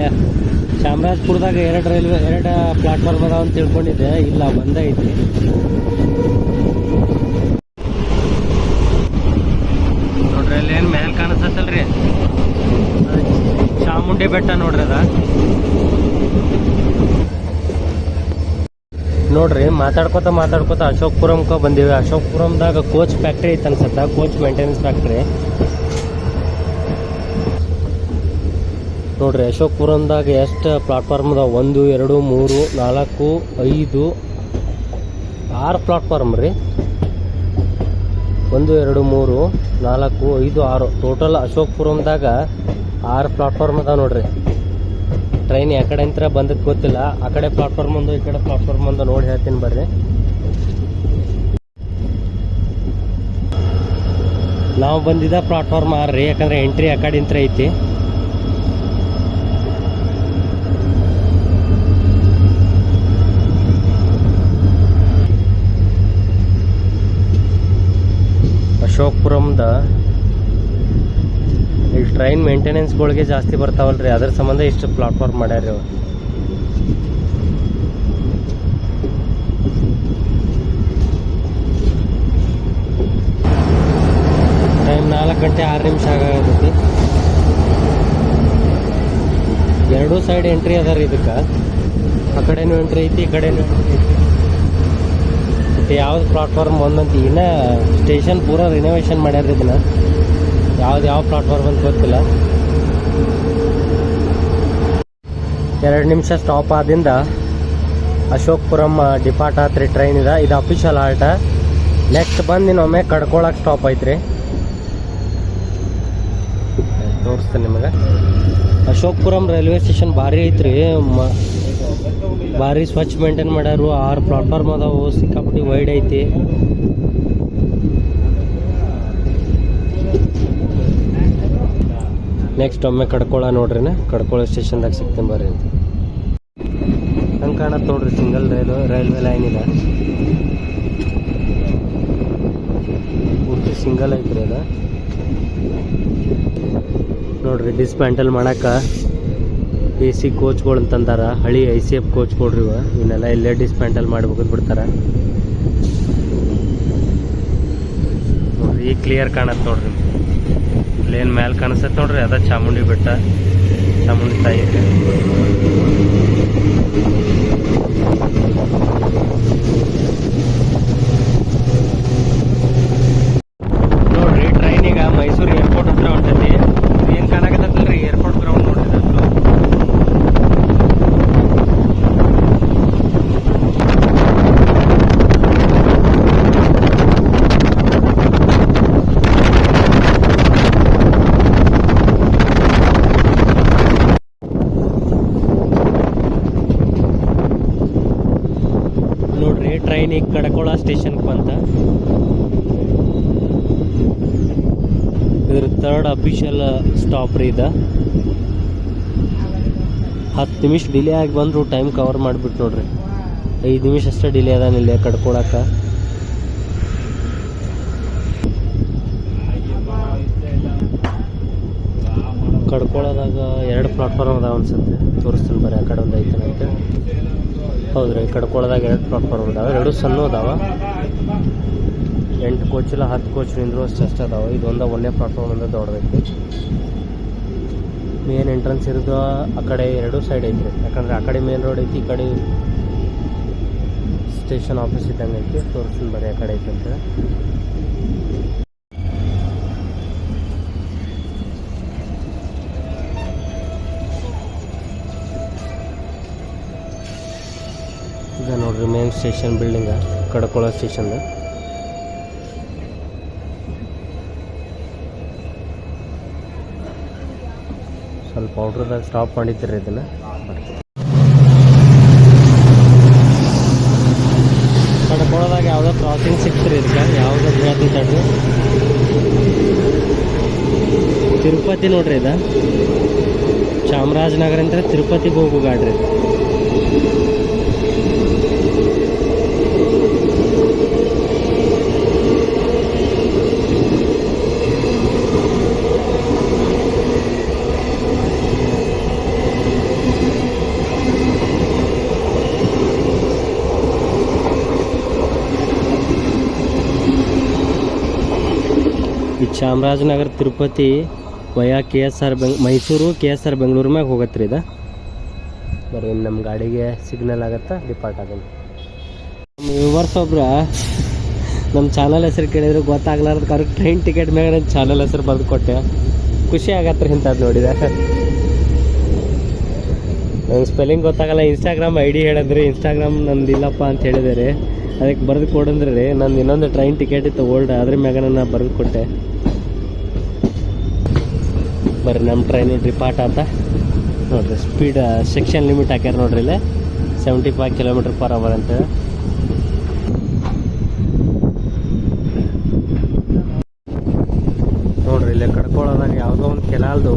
S1: ಚಾಮರಾಜಪುರದಾಗ 2 ಪ್ಲಾಟ್ಫಾರ್ಮ್ ಅದಾವ ಅಂತ ತಿಳ್ಕೊಂಡಿದ್ದೆ. ಇಲ್ಲ, ಒಂದೇ ಐತಿ. ನೋಡ್ರಿ ಅಲ್ಲಿ ಏನು ಮ್ಯಾಲೆ ಕಾಣಿಸ್ತಲ್ರಿ, ಚಾಮುಂಡಿ ಬೆಟ್ಟ ನೋಡ್ರಿ ಅದ. ನೋಡ್ರಿ ಮಾತಾಡ್ಕೋತ ಅಶೋಕ್ಪುರಂಕ ಬಂದೀವಿ. ಅಶೋಕ್ಪುರಂದಾಗ ಕೋಚ್ ಫ್ಯಾಕ್ಟ್ರಿ ಐತೆ ಅನ್ಸತ್ತ, ಕೋಚ್ ಮೇಂಟೆನೆನ್ಸ್ ಫ್ಯಾಕ್ಟ್ರಿ ನೋಡ್ರಿ. ಅಶೋಕ್ಪುರಂದಾಗ ಎಷ್ಟು ಪ್ಲಾಟ್ಫಾರ್ಮ್ ಅದಾವ? 1, 2, 3, 4, 5, 6 ಪ್ಲಾಟ್ಫಾರ್ಮ್ ರೀ. 1, 2, 3, 4, 5, 6 ಟೋಟಲ್ ಅಶೋಕ್ಪುರಂದಾಗ 6 ಪ್ಲಾಟ್ಫಾರ್ಮ್ ಅದಾವ ನೋಡ್ರಿ. ಟ್ರೈನ್ ಯಾಕಡೆ ಅಂತ ಬಂದದ್ದು ಗೊತ್ತಿಲ್ಲ. ಆ ಕಡೆ ಪ್ಲಾಟ್ಫಾರ್ಮ್ ಒಂದು, ಈ ಕಡೆ ಪ್ಲಾಟ್ಫಾರ್ಮ್ ಒಂದು ನೋಡಿ ಹೇಳ್ತೀನಿ ಬರ್ರಿ. ನಾವು ಬಂದಿದ್ದ ಪ್ಲಾಟ್ಫಾರ್ಮ್ 6 ರೀ, ಯಾಕಂದ್ರೆ ಎಂಟ್ರಿ ಆ ಕಡೆ ಇಂತ್ರ ಐತಿ. ಅಶೋಕ್ಪುರಂದ ಇಲ್ಲಿ ಟ್ರೈನ್ ಮೇಂಟೆನೆನ್ಸ್ಗಳಿಗೆ ಜಾಸ್ತಿ ಬರ್ತಾವಲ್ರಿ, ಅದ್ರ ಸಂಬಂಧ ಇಷ್ಟು ಪ್ಲಾಟ್ಫಾರ್ಮ್ ಮಾಡ್ಯಾರ. ಟೈಮ್ 4 ಗಂಟೆ 6 ನಿಮಿಷ ಆಗತೈತಿ. 2 ಸೈಡ್ ಎಂಟ್ರಿ ಅದ ರೀ ಇದಕ್ಕೆ. ಆ ಕಡೆನೂ ಎಂಟ್ರಿ ಐತಿ, ಈ ಕಡೆನೂ ಎಂಟ್ರಿ ಐತಿ. ಮತ್ತು ಯಾವ್ದು ಪ್ಲಾಟ್ಫಾರ್ಮ್ ಒಂದಂತ ಇನ್ನ ಸ್ಟೇಷನ್ ಪೂರ ರಿನೋವೇಷನ್ ಮಾಡ್ಯಾರ. ಇದನ್ನ ಯಾವ ಪ್ಲಾಟ್ಫಾರ್ಮ್ ಅಂತ ಗೊತ್ತಿಲ್ಲ. 2 ನಿಮಿಷ ಸ್ಟಾಪ್ ಆದಿಂದ ಅಶೋಕ್ಪುರಂ ಡಿಪಾರ್ಟ್ ಆತ್ರಿ ಟ್ರೈನ್ ಇದೆ. ಇದು ಅಫಿಷಿಯಲ್ ಹಾಲ್ಟ. ನೆಕ್ಸ್ಟ್ ಬಂದು ಇನ್ನೊಮ್ಮೆ ಕಡ್ಕೊಳಕ್ಕೆ ಸ್ಟಾಪ್ ಐತ್ರಿ. ತೋರಿಸ್ತೇನೆ ನಿಮಗೆ. ಅಶೋಕ್ಪುರಂ ರೈಲ್ವೆ ಸ್ಟೇಷನ್ ಭಾರಿ ಐತ್ರಿ, ಭಾರಿ ಸ್ವಚ್ಛ ಮೇಂಟೈನ್ ಮಾಡ್ಯಾರು. 6 ಪ್ಲಾಟ್ಫಾರ್ಮ್ ಅದಾವು, ಸಿಕ್ಕಾಪಟ್ಟಿ ವೈಡ್ ಐತಿ. ನೆಕ್ಸ್ಟ್ ಒಮ್ಮೆ ಕಡ್ಕೊಳ ನೋಡ್ರಿ, ಕಡ್ಕೊಳ ಸ್ಟೇಷನ್ದಾಗ ಸಿಗ್ತೇನೆ ಬರ್ರಿ ಅಂತ. ಹಂಗೆ ಕಾಣತ್ತೆ ನೋಡ್ರಿ, ಸಿಂಗಲ್ ರೈಲ್ವೆ ಲೈನ್ ಇದೆ. ಪೂರ್ತಿ ಸಿಂಗಲ್ ಐತ್ರಿ ಅದ. ನೋಡ್ರಿ ಡಿಸ್ಮ್ಯಾಂಟಲ್ ಮಾಡಕ್ಕೆ AC ಕೋಚ್ಗಳು ಅಂತಂದಾರ. ಹಳಿ ICF ಕೋಚ್ಗಳ್ರಿ ಇವ. ಇವನ್ನೆಲ್ಲ ಇಲ್ಲೇ ಡಿಸ್ಮ್ಯಾಂಟಲ್ ಮಾಡ್ಬೇಕು ಬಿಡ್ತಾರ ನೋಡ್ರಿ. ಈಗ ಕ್ಲಿಯರ್ ಕಾಣತ್ತೆ ನೋಡ್ರಿ. ಇಲ್ಲೇನು ಮ್ಯಾಲೆ ಕಾಣಿಸ್ತೈತೆ ನೋಡ್ರಿ, ಅದ ಚಾಮುಂಡಿ ಬೆಟ್ಟ, ಚಾಮುಂಡಿ ತಾಯಿ. ನೋಡ್ರಿ ಟ್ರೈನ್ ಈಗ ಮೈಸೂರು ಏರ್ಪೋರ್ಟ್ ಹತ್ರ ಹೊಂಟೈತಿ. ಏನು ಕಾಣಕತ್ತಲ್ರಿ ಏರ್ಪೋರ್ಟ್ ಗ್ರೌಂಡ್ ನೋಡ್ರಿ. ನೋಡ್ರಿ ಟ್ರೈನ್ ಈಗ ಕಡ್ಕೊಳ ಸ್ಟೇಷನ್ಗೆ ಬಂತ. ಇದ್ರ 3rd ಅಫಿಷಿಯಲ್ ಸ್ಟಾಪ್ ರೀ ಇದು. 10 ನಿಮಿಷ ಡಿಲೇ ಆಗಿ ಬಂದ್ರು ಟೈಮ್ ಕವರ್ ಮಾಡಿಬಿಟ್ಟು ನೋಡ್ರಿ. 5 ನಿಮಿಷ ಅಷ್ಟೇ ಡಿಲೇ ಅದಾನಿಲ್ಲ ಕಡ್ಕೊಳಕ್ಕೆ. ಕಡ್ಕೊಳ್ಳೋದಾಗ 2 ಪ್ಲಾಟ್ಫಾರ್ಮ್ ಅದಾವ ಅನ್ಸುತ್ತೆ, ತೋರಿಸ್ತೀನಿ ಬರೀ ಆ ಕಡೆ ಒಂದು ಐತೆ ಅಂತ. ಹೌದು ರೀ, ಕಡ್ಕೊಳ್ಳೋದಾಗ 2 ಪ್ಲಾಟ್ಫಾರ್ಮ್ ಅದಾವೆ, 2 ಸಣ್ಣ ಅದಾವ. 8 ಕೋಚ್ ಇಲ್ಲ 10 ಕೋಚ್ ನಿಂದ್ರು ಅಷ್ಟು ಅದಾವೆ. ಇದೊಂದು 1ನೇ ಪ್ಲಾಟ್ಫಾರ್ಮ್ ಒಂದು ದೊಡ್ಡದೈತಿ. ಮೇನ್ ಎಂಟ್ರೆನ್ಸ್ ಇರೋದು ಆ ಕಡೆ 2 ಸೈಡ್ ಐತ್ರಿ, ಯಾಕಂದ್ರೆ ಆ ಕಡೆ ಮೇನ್ ರೋಡ್ ಐತಿ, ಈ ಕಡೆ ಸ್ಟೇಷನ್ ಆಫೀಸ್ ಇದ್ದಂಗೆ ಐತಿ. ತೋರಿಸ್ತೀನಿ ಬರೀ ಆ ಕಡೆ ಐತಿ ಅಂತೇಳಿ. ಇದು ನೋಡ್ರಿ ಮೇನ್ ಸ್ಟೇಷನ್ ಬಿಲ್ಡಿಂಗ, ಕಡ್ಕೊಳ್ಳೋ ಸ್ಟೇಷನ್ದು. ಸ್ವಲ್ಪ ಔಟ್ರದಾಗ ಸ್ಟಾಪ್ ಮಾಡಿದ್ದೀರಿ ಇದನ್ನು. ಕಡ್ಕೊಳ್ಳೋದಾಗ ಯಾವುದೋ ಕ್ರಾಸಿಂಗ್ ಸಿಗ್ತೀರಿ ಇದಕ್ಕೆ, ಯಾವುದೋ ಹೇಳ್ತಿದ್ದಾಡ್ರಿ. ತಿರುಪತಿ ನೋಡ್ರಿ ಇದು, ಚಾಮರಾಜನಗರ ಅಂತ ತಿರುಪತಿಗೆ ಹೋಗು ಗಾಡ್ರಿ. ಈ Chamarajanagar Tirupati via KSR Mysuru KSR Bengaluru ಮ್ಯಾಗ ಹೋಗತ್ರಿ ಇದು. ಬರೀ ನಮ್ಮ ಗಾಡಿಗೆ ಸಿಗ್ನಲ್ ಆಗತ್ತಾ ಡಿಪಾರ್ಟ್ ಆಗಲ್ಲ. ನಮ್ಮ ವ್ಯೂವರ್ಸ್ ಒಬ್ರು ನಮ್ಮ ಚಾನಲ್ ಹೆಸರು ಕೇಳಿದ್ರು ಗೊತ್ತಾಗ್ಲಾರ್ದು ಕರೆಕ್ಟ್ ಟ್ರೈನ್ ಟಿಕೆಟ್ ಮ್ಯಾಗ ನನ್ನ ಚಾನಲ್ ಹೆಸರು ಬರೆದು ಕೊಟ್ಟೆ. ಖುಷಿ ಆಗತ್ರಿ ಇಂಥದ್ದು ನೋಡಿದೆ. ನಂಗೆ ಸ್ಪೆಲ್ಲಿಂಗ್ ಗೊತ್ತಾಗಲ್ಲ, ಇನ್ಸ್ಟಾಗ್ರಾಮ್ ID ಹೇಳಿದ್ರಿ, ಇನ್ಸ್ಟಾಗ್ರಾಮ್ ನಂದು ಇಲ್ಲಪ್ಪ ಅಂತ ಹೇಳಿದಾರೆ. ಅದಕ್ಕೆ ಬರೆದು ಕೊಡಂದ್ರಿ ರೀ. ನಂದು ಇನ್ನೊಂದು ಟ್ರೈನ್ ಟಿಕೆಟ್ ಇತ್ತು ಓಲ್ಡ್, ಅದ್ರ ಮ್ಯಾಗ ನಾನು ಬರೆದು ಕೊಟ್ಟೆ. ಬರ್ರಿ ನಮ್ಮ ಟ್ರೈನು ಡಿಪಾರ್ಟ್ ಆತ ನೋಡ್ರಿ. ಸ್ಪೀಡ್ ಸೆಕ್ಷನ್ ಲಿಮಿಟ್ ಹಾಕ್ಯಾರ ನೋಡ್ರಿ ಇಲ್ಲೇ 75 km/h ಅಂತೇಳಿ. ನೋಡ್ರಿ ಇಲ್ಲೇ ಕಡ್ಕೊಳ್ಳೋದಾಗ ಯಾವುದೋ ಒಂದು ಕೆನಾಲ್ದು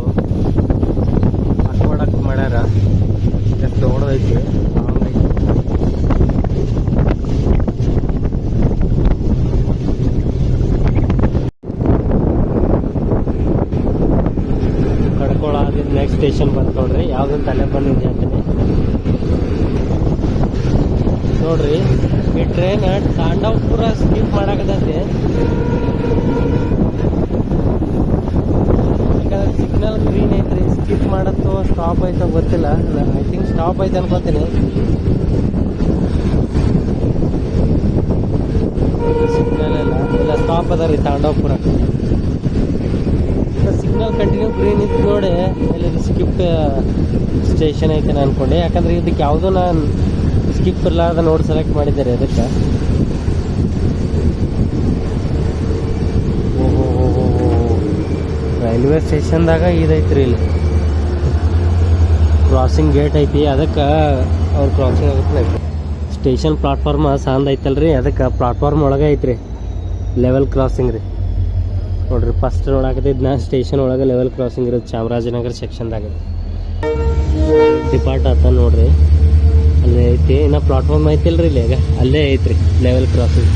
S1: ಅಕ್ವಾಡಕ್ಟ್ ಮಾಡ್ಯಾರ, ಎಷ್ಟು ದೊಡ್ಡದೈತಿ. ನೆಕ್ಸ್ಟ್ ಸ್ಟೇಷನ್ ಬಂತು ನೋಡ್ರಿ, ಯಾವುದಂತ ಅಲ್ಲೇ ಬಂದಿದ್ದೆ ಅಂತೀನಿ ನೋಡ್ರಿ. ಈ ಟ್ರೈನ್ ತಾಂಡವಪುರ ಸ್ಕಿಪ್ ಮಾಡಾಕತೈತಿ, ಯಾಕಂದ್ರೆ ಸಿಗ್ನಲ್ ಗ್ರೀನ್ ಐತ್ರಿ. ಸ್ಕಿಪ್ ಮಾಡತ್ತೋ ಸ್ಟಾಪ್ ಐತೋ ಗೊತ್ತಿಲ್ಲ, ಐ ಥಿಂಕ್ ಸ್ಟಾಪ್ ಐತೆ ಅನ್ಕೋತೀನಿ. ಸಿಗ್ನಲ್ ಇಲ್ಲ ಸ್ಟಾಪ್ ಅದ ರೀ ತಾಂಡವಪುರ. ಸಿಗ್ನಲ್ ಕಂಟಿನ್ಯೂ ಗ್ರೀನ್ ಇತ್ತು ನೋಡಿ, ಇಲ್ಲಿ ಸ್ಕಿಪ್ ಸ್ಟೇಷನ್ ಐತೆ ನಾನು ಅನ್ಕೊಂಡೆ. ಯಾಕಂದ್ರೆ ಇದಕ್ಕೆ ಯಾವುದೋ ನಾನು ಸ್ಕಿಪ್ ಇರ್ಲಾರ್ದ ನೋಡಿ ಸೆಲೆಕ್ಟ್ ಮಾಡಿದ್ದಾರೆ ಅದಕ್ಕೆ. ಓಹೋ ರೈಲ್ವೆ ಸ್ಟೇಷನ್ದಾಗ ಇದೈತ್ರಿ, ಇಲ್ಲಿ ಕ್ರಾಸಿಂಗ್ ಗೇಟ್ ಐತಿ, ಅದಕ್ಕೆ ಅವ್ರು ಕ್ರಾಸಿಂಗ್ ಆಗುತ್ತೆ. ಸ್ಟೇಷನ್ ಪ್ಲಾಟ್ಫಾರ್ಮ್ ಸಾಂದ್ ಐತಲ್ರಿ, ಅದಕ್ಕೆ ಪ್ಲಾಟ್ಫಾರ್ಮ್ ಒಳಗೆ ಐತ್ರಿ ಲೆವೆಲ್ ಕ್ರಾಸಿಂಗ್ ರೀ. ನೋಡ್ರಿ ಫಸ್ಟ್ ನೋಡಾಕತ್ತಿದ್ದು ನಾನು ಸ್ಟೇಷನ್ ಒಳಗೆ ಲೆವೆಲ್ ಕ್ರಾಸಿಂಗ್ ಇರೋದು ಚಾಮರಾಜನಗರ ಸೆಕ್ಷನ್ದಾಗ ಡಿಪಾರ್ಟ್ ಆತ ನೋಡ್ರಿ. ಅಲ್ಲೇ ಐತಿ, ಇನ್ನು ಪ್ಲಾಟ್ಫಾರ್ಮ್ ಐತಿಲ್ರಿ ಇಲ್ಲಿ, ಈಗ ಅಲ್ಲೇ ಐತ್ರಿ ಲೆವೆಲ್ ಕ್ರಾಸಿಂಗ್.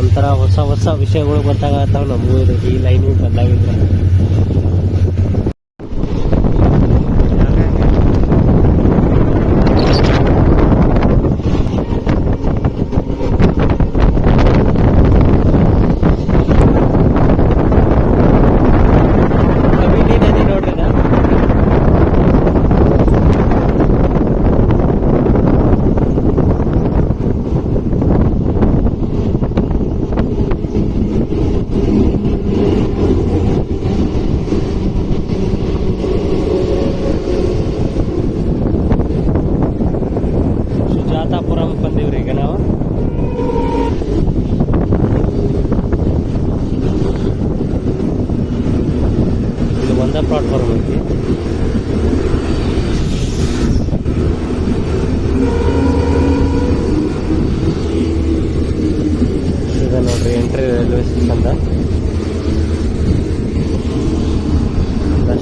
S1: ಒಂಥರ ಹೊಸ ವಿಷಯಗಳು ಗೊತ್ತಾಗತ್ತಾವ ನಮಗೂ ಇದು ಈ ಲೈನಿಗೆ ಬಂದಾಗಿದ್ರೆ. ಬಂದೀವ್ರಿ ಈಗ ನಾವು. ಇದು ಒಂದೇ ಪ್ಲಾಟ್ಫಾರ್ಮ್ ಐತಿ. ಇದು ನೋಡ್ರಿ ಎಂಟ್ರಿ ರೈಲ್ವೆ ಸ್ಟೇಷನ್ದ.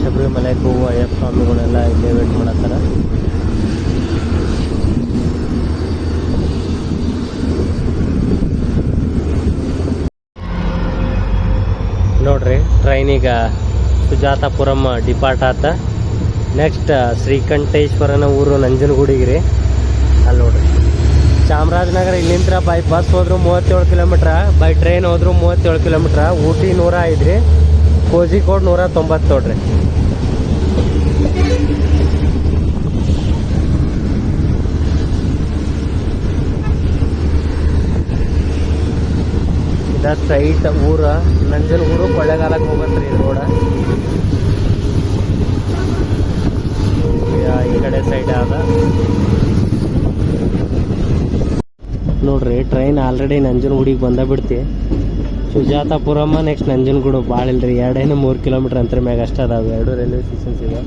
S1: ಶಬರಿಮಲೆಗೆ ಹೋಗುವ ಅಯ್ಯಪ್ಪ ಸ್ವಾಮಿಗಳೆಲ್ಲ ಇಲ್ಲೇ ವೇಟ್ ಮಾಡತ್ತಾರ. ಟ್ರೈನ್ ಈಗ ಸುಜಾತಾಪುರಂ ಡಿಪಾರ್ಟ್ ಆತ. ನೆಕ್ಸ್ಟ್ ಶ್ರೀಕಂಠೇಶ್ವರನ ಊರು ನಂಜನಗೂಡಿಗೆ ರೀ. ಅಲ್ಲಿ ನೋಡ್ರಿ ಚಾಮರಾಜನಗರ ಇಲ್ಲಿಂದ ಬೈ ಬಸ್ ಹೋದ್ರು 37 ಕಿಲೋಮೀಟ್ರ, ಬೈ ಟ್ರೈನ್ ಹೋದ್ರು 37 ಕಿಲೋಮೀಟ್ರ. ಊಟಿ 105 ರೀ, ಕೋಜಿಕೋಡ್ 190 ನೋಡ್ರಿ. ಇದ ಸ್ಟ್ರೈಟ್ ಊರ ನಂಜನಗೂಡು ಕೊಳ್ಳೇಗಾಲಕ್ಕೆ ಹೋಗತ್ರಿ ರೋಡ. ಈ ಕಡೆ ಸೈಡ್ ಆದ ನೋಡ್ರಿ. ಟ್ರೈನ್ ಆಲ್ರೆಡಿ ನಂಜನಗೂಡಿಗೆ ಬಂದ ಬಿಡ್ತಿ. ಸುಜಾತಾಪುರಮ ನೆಕ್ಸ್ಟ್ ನಂಜನಗೂಡು ಭಾಳ ಇಲ್ರಿ, 2-3 ಕಿಲೋಮೀಟ್ರ್ ಅಂತರ ಮ್ಯಾಗ ಅಷ್ಟ ಅದಾವೆ. 2 ರೈಲ್ವೆ ಸ್ಟೇಷನ್ಸ್ ಇದೆ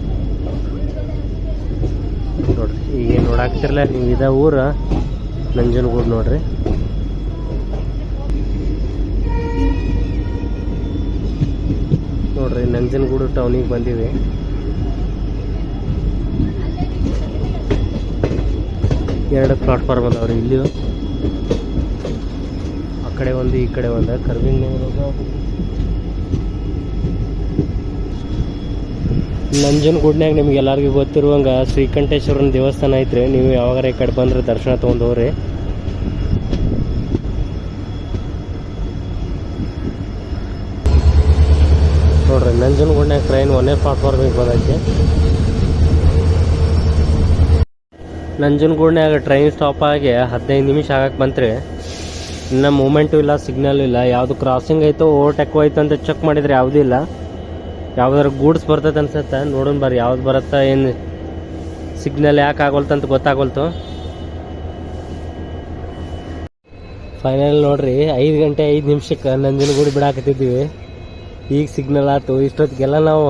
S1: ನೋಡ್ರಿ. ಈಗ ನೋಡಾಕ್ತಿರ್ಲ ನೀವು, ಇದ ಊರ ನಂಜನಗೂಡು ನೋಡ್ರಿ. ನೋಡ್ರಿ ನಂಜನಗೂಡು ಟೌನಿಗೆ ಬಂದೀವಿ. ಎರಡು ಪ್ಲಾಟ್ಫಾರ್ಮ್ ಅದಾವ್ರಿ ಇಲ್ಲಿ. ಆ ಕಡೆ ಒಂದು ಈ ಕಡೆ ಒಂದು ಕರ್ವಿಂಗ್. ನಂಜನಗೂಡ್ನ್ಯಾಗ ನಿಮ್ಗೆ ಎಲ್ಲರಿಗೂ ಗೊತ್ತಿರುವಂಗೆ ಶ್ರೀಕಂಠೇಶ್ವರನ ದೇವಸ್ಥಾನ ಐತ್ರಿ. ನೀವು ಯಾವಾಗಾರ ಈ ಕಡೆ ಬಂದ್ರೆ ದರ್ಶನ ತೊಗೊಂಡು ಹೋಗ್ರಿ. ನೋಡ್ರಿ ನಂಜನಗೂಡ್ನ್ಯಾಗ ಟ್ರೈನ್ 1ನೇ ಪ್ಲಾಟ್ಫಾರ್ಮಿಗೆ ಬಂದೈತಿ. ನಂಜನಗೂಡ್ನ್ಯಾಗ ಟ್ರೈನ್ ಸ್ಟಾಪ್ ಆಗಿ 15 ನಿಮಿಷ ಆಗಕ್ಕೆ ಬಂತ್ರಿ. ಇನ್ನು ಮೂಮೆಂಟು ಇಲ್ಲ, ಸಿಗ್ನಲ್ ಇಲ್ಲ. ಯಾವುದು ಕ್ರಾಸಿಂಗ್ ಐತೋ ಓವರ್ಟೇಕ್ ಹೋಯ್ತು ಅಂತ ಚೆಕ್ ಮಾಡಿದ್ರೆ ಯಾವುದೂ ಇಲ್ಲ. ಯಾವ್ದಾದ್ರು ಗೂಡ್ಸ್ ಬರ್ತೈತೆ ಅನ್ಸುತ್ತೆ. ನೋಡೋಣ ಬರ್ರಿ ಯಾವ್ದು ಬರುತ್ತಾ, ಏನು ಸಿಗ್ನಲ್ ಯಾಕೆ ಆಗೋಲ್ತಂತ ಗೊತ್ತಾಗೋಲ್ತು. ಫೈನಲ್ ನೋಡ್ರಿ 5 ಗಂಟೆ 5 ನಿಮಿಷಕ್ಕೆ ನಂಜನಗೂಡು ಬಿಡಾಕತ್ತಿದ್ದೀವಿ. ಈಗ ಸಿಗ್ನಲ್ ಆಯ್ತು. ಇಷ್ಟೊತ್ತಿಗೆಲ್ಲ ನಾವು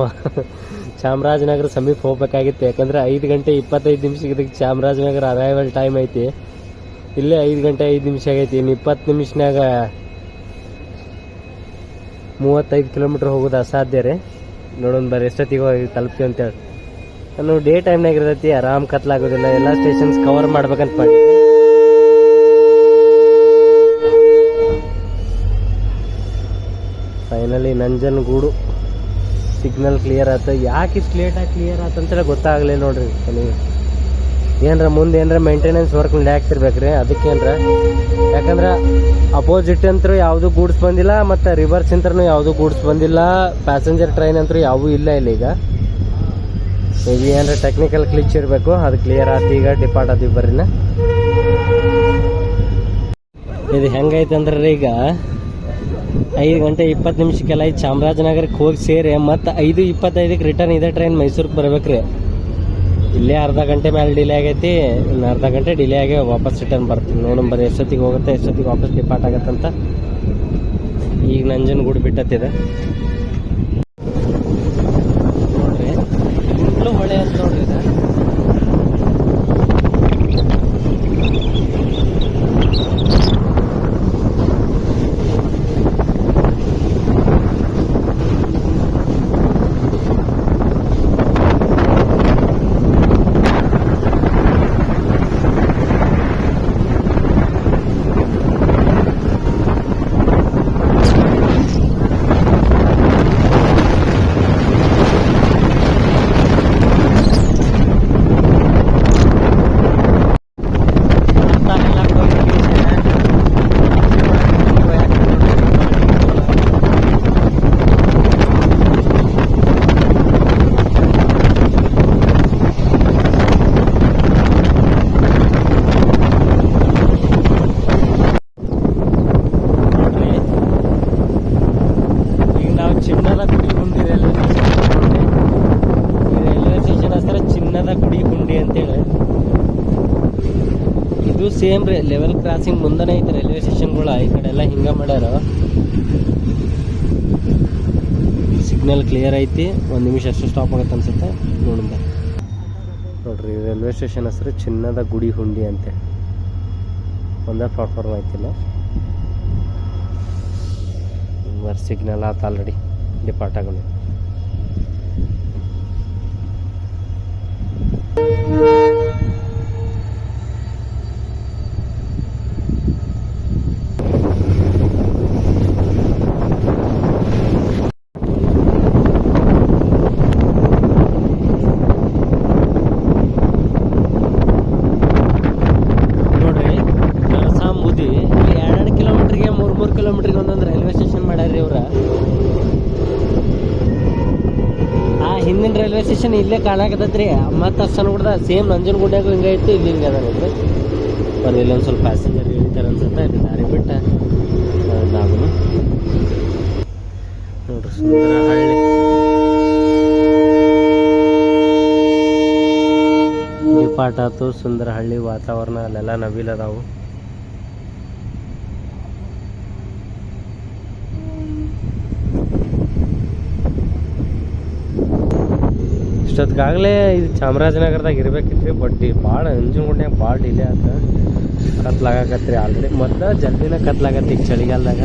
S1: ಚಾಮರಾಜನಗರ ಸಮೀಪ ಹೋಗ್ಬೇಕಾಗಿತ್ತು. ಯಾಕಂದ್ರೆ 5 ಗಂಟೆ 25 ನಿಮಿಷಕ್ಕೆ ಇದಕ್ಕೆ ಚಾಮರಾಜನಗರ ಅರೈವಲ್ ಟೈಮ್ ಐತಿ. ಇಲ್ಲೇ 5 ಗಂಟೆ 5 ನಿಮಿಷ ಆಗೈತಿ. ಇನ್ನು 20 ನಿಮಿಷನಾಗ 35 ಕಿಲೋಮೀಟ್ರ್ ಹೋಗೋದು ಅಸಾಧ್ಯ ರೀ. ನೋಡೋಣ ಬರ್ರಿ ಎಷ್ಟೊತ್ತಿಗೆ ಹೋಗಿ ತಲುಪ್ತೀವಿ ಅಂತೇಳಿ. ನಾನು ಡೇ ಟೈಮ್ನಾಗ ಇರ್ತೈತಿ, ಆರಾಮ್ ಕತ್ಲಾಗೋದಿಲ್ಲ. ಎಲ್ಲ ಸ್ಟೇಷನ್ಸ್ ಕವರ್ ಮಾಡ್ಬೇಕಂತ ಮಾಡಿದ್ದೆ. ಫೈನಲಿ ನಂಜನಗೂಡು ಸಿಗ್ನಲ್ ಕ್ಲಿಯರ್ ಆಯ್ತು. ಯಾಕೆ ಇಷ್ಟು ಲೇಟಾಗಿ ಕ್ಲಿಯರ್ ಆಯ್ತಂತೇಳಿ ಗೊತ್ತಾಗಲಿಲ್ಲ ನೋಡ್ರಿ. ನೀವು ಏನರ ಮುಂದೆ ಏನರ ಮೇಂಟೆನೆನ್ಸ್ ವರ್ಕ್ ನಡೆಯಾಕ್ತಿರ್ಬೇಕು ರೀ, ಅದಕ್ಕೇನ್ರ. ಯಾಕಂದ್ರೆ ಅಪೋಸಿಟ್ ಅಂತೂ ಯಾವುದೂ ಗೂಡ್ಸ್ ಬಂದಿಲ್ಲ, ಮತ್ತು ರಿವರ್ಸ್ ಅಂತೂ ಯಾವುದೂ ಗೂಡ್ಸ್ ಬಂದಿಲ್ಲ. ಪ್ಯಾಸೆಂಜರ್ ಟ್ರೈನ್ ಅಂತೂ ಯಾವೂ ಇಲ್ಲ ಇಲ್ಲಿ. ಈಗ ಏನರ ಟೆಕ್ನಿಕಲ್ ಕ್ಲಿಚ್ ಇರಬೇಕು, ಅದು ಕ್ಲಿಯರ್ ಆಯ್ತು. ಈಗ ಡಿಪಾರ್ಟ್ ಆದ್ವಿ ಬರ್ರಿನ. ಇದು ಹೆಂಗೈತೆ ಅಂದ್ರೆ ಈಗ 5 ಗಂಟೆ 20 ನಿಮಿಷಕ್ಕೆಲ್ಲ ಈ ಚಾಮರಾಜನಗರಕ್ಕೆ ಹೋಗಿ ಸೇರಿ ಮತ್ತು 5:25ಕ್ಕೆ ರಿಟರ್ನ್ ಇದೇ ಟ್ರೈನ್ ಮೈಸೂರಿಗೆ ಬರ್ಬೇಕು ರೀ. ಇಲ್ಲೇ ಅರ್ಧ ಗಂಟೆ ಮೇಲೆ ಡಿಲೇ ಆಗೈತಿ. ಇನ್ನು ಅರ್ಧ ಗಂಟೆ ಡಿಲೇ ಆಗಿ ವಾಪಸ್ ರಿಟರ್ನ್ ಬರ್ತೀವಿ. ನೋಡೋಣ ಬರ್ರಿ ಎಷ್ಟೊತ್ತಿಗೆ ಹೋಗುತ್ತೆ, ಎಷ್ಟೊತ್ತಿಗೆ ವಾಪಸ್ ಡಿಪಾರ್ಟ್ ಆಗತ್ತಂತ. ಈಗ ನಂಜನಗೂಡು ಬಿಟ್ಟತ್ತಿದೆ ನೋಡ್ರಿ. ಮುಟ್ಲು ಹೊಳೆ ಅಂತ ನೋಡ್ರಿ ಇದು. ಸೇಮ್ ರೀ, ಲೆವೆಲ್ ಕ್ರಾಸಿಂಗ್ ಮುಂದನೇ ಐತೆ ರೈಲ್ವೆ ಸ್ಟೇಷನ್ಗಳು. ಈ ಕಡೆ ಎಲ್ಲ ಹಿಂಗೆ ಮಾಡ್ಯಾರ. ಸಿಗ್ನಲ್ ಕ್ಲಿಯರ್ ಐತಿ. 1 ನಿಮಿಷ ಅಷ್ಟು ಸ್ಟಾಪ್ ಆಗುತ್ತೆ ಅನ್ಸುತ್ತೆ. ನೋಡಿದ ನೋಡ್ರಿ ರೈಲ್ವೆ ಸ್ಟೇಷನ್ ಹೆಸರು ಚಿನ್ನದ ಗುಡಿ ಹುಂಡಿ ಅಂತೆ. ಒಂದೇ ಪ್ಲಾಟ್ಫಾರ್ಮ್ ಐತಿಲ್ಲ. ಸಿಗ್ನಲ್ ಆತ ಆಲ್ರೆಡಿ ಡಿಪಾರ್ಟ್ ಆಗೋಣ. ಸ್ಟೇಷನ್ ಇಲ್ಲೇ ಕಾಣಕತ್ತೈತ್ರಿ. ಮತ್ತು ಅಷ್ಟನ್ಗುಡ್ದ ಸೇಮ್ ನಂಜನಗೂಡ್ನಾಗೂ ಹಿಂಗೆ ಇತ್ತು, ಇಲ್ಲಿ ಹಿಂಗೆ ಅದ ನೋಡ್ರಿ. ಬರ್ರಿ ಇಲ್ಲೊಂದು ಸ್ವಲ್ಪ ಪ್ಯಾಸೆಂಜರ್ ಇಳಿತಾರೆ ಅನ್ಸುತ್ತೆ, ಇಲ್ಲಿ ದಾರಿ ಬಿಟ್ಟು ನಾವು ನೋಡ್ರಿ ಸುಂದರ ಹಳ್ಳಿ. ಡಿಪಾರ್ಟ್ ಆಯ್ತು, ಸುಂದರ ಹಳ್ಳಿ ವಾತಾವರಣ, ಅಲ್ಲೆಲ್ಲ ನವಿಲ್ ಅದಾವು. ಇಷ್ಟೊತ್ತಿಗಾಗಲೇ ಇದು ಚಾಮರಾಜನಗರದಾಗ ಇರ್ಬೇಕಿತ್ತು, ಬಟ್ ಭಾಳ ನಂಜನಗೂಡ್ನ್ಯಾಗ ಭಾಳ ಡಿಲೇ ಆತ. ಕತ್ಲಾಗತ್ರಿ ಆಲ್ರೆಡಿ, ಮೊದಲು ಜಲ್ದಿನ ಕತ್ಲಾಗತ್ತೆ ಈಗ ಚಳಿಗಾಲದಾಗ.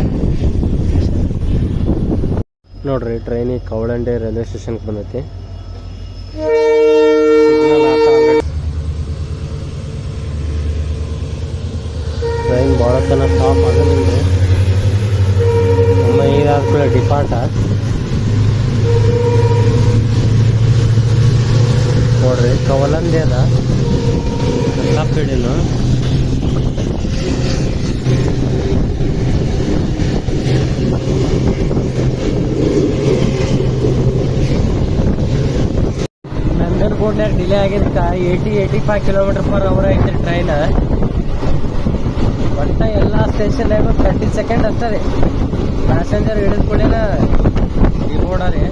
S1: ನೋಡ್ರಿ ಟ್ರೈನಿಗೆ ಕವಳಂಡೆ ರೈಲ್ವೆ ಸ್ಟೇಷನ್ಗೆ ಬಂದೈತಿ. ಸಿಗ್ನಲ್ ಆತ ಆಲ್ರೆಡಿ. ಟ್ರೈನ್ ಭಾಳ ತನಕ ಸ್ಟಾಪ್ ಆಗಲಿಲ್ಲ. ಒಮ್ಮೆ ಇದಾದ ಕೂಡ ಡಿಪಾರ್ಟ ನೋಡ್ರಿ ಕವಲಂದೆ ಅದ ತಪ್ಪಿಡಿನು. ನಂಜನಗೂಡ್ನ್ಯಾಗ ಡಿಲೇ ಆಗಿದ್ದಕ್ಕ 85 km/h ಐತ್ರಿ ಟ್ರೈನ್. ಒಟ್ಟ ಎಲ್ಲ ಸ್ಟೇಷನ್ಯಾಗ 30 ಸೆಕೆಂಡ್ ಅಷ್ಟೇ ರೀ. ಪ್ಯಾಸೆಂಜರ್ ಹಿಡಿದ ಕೂಡಲೇ ಇರ್ಬೋಡ್ರಿ.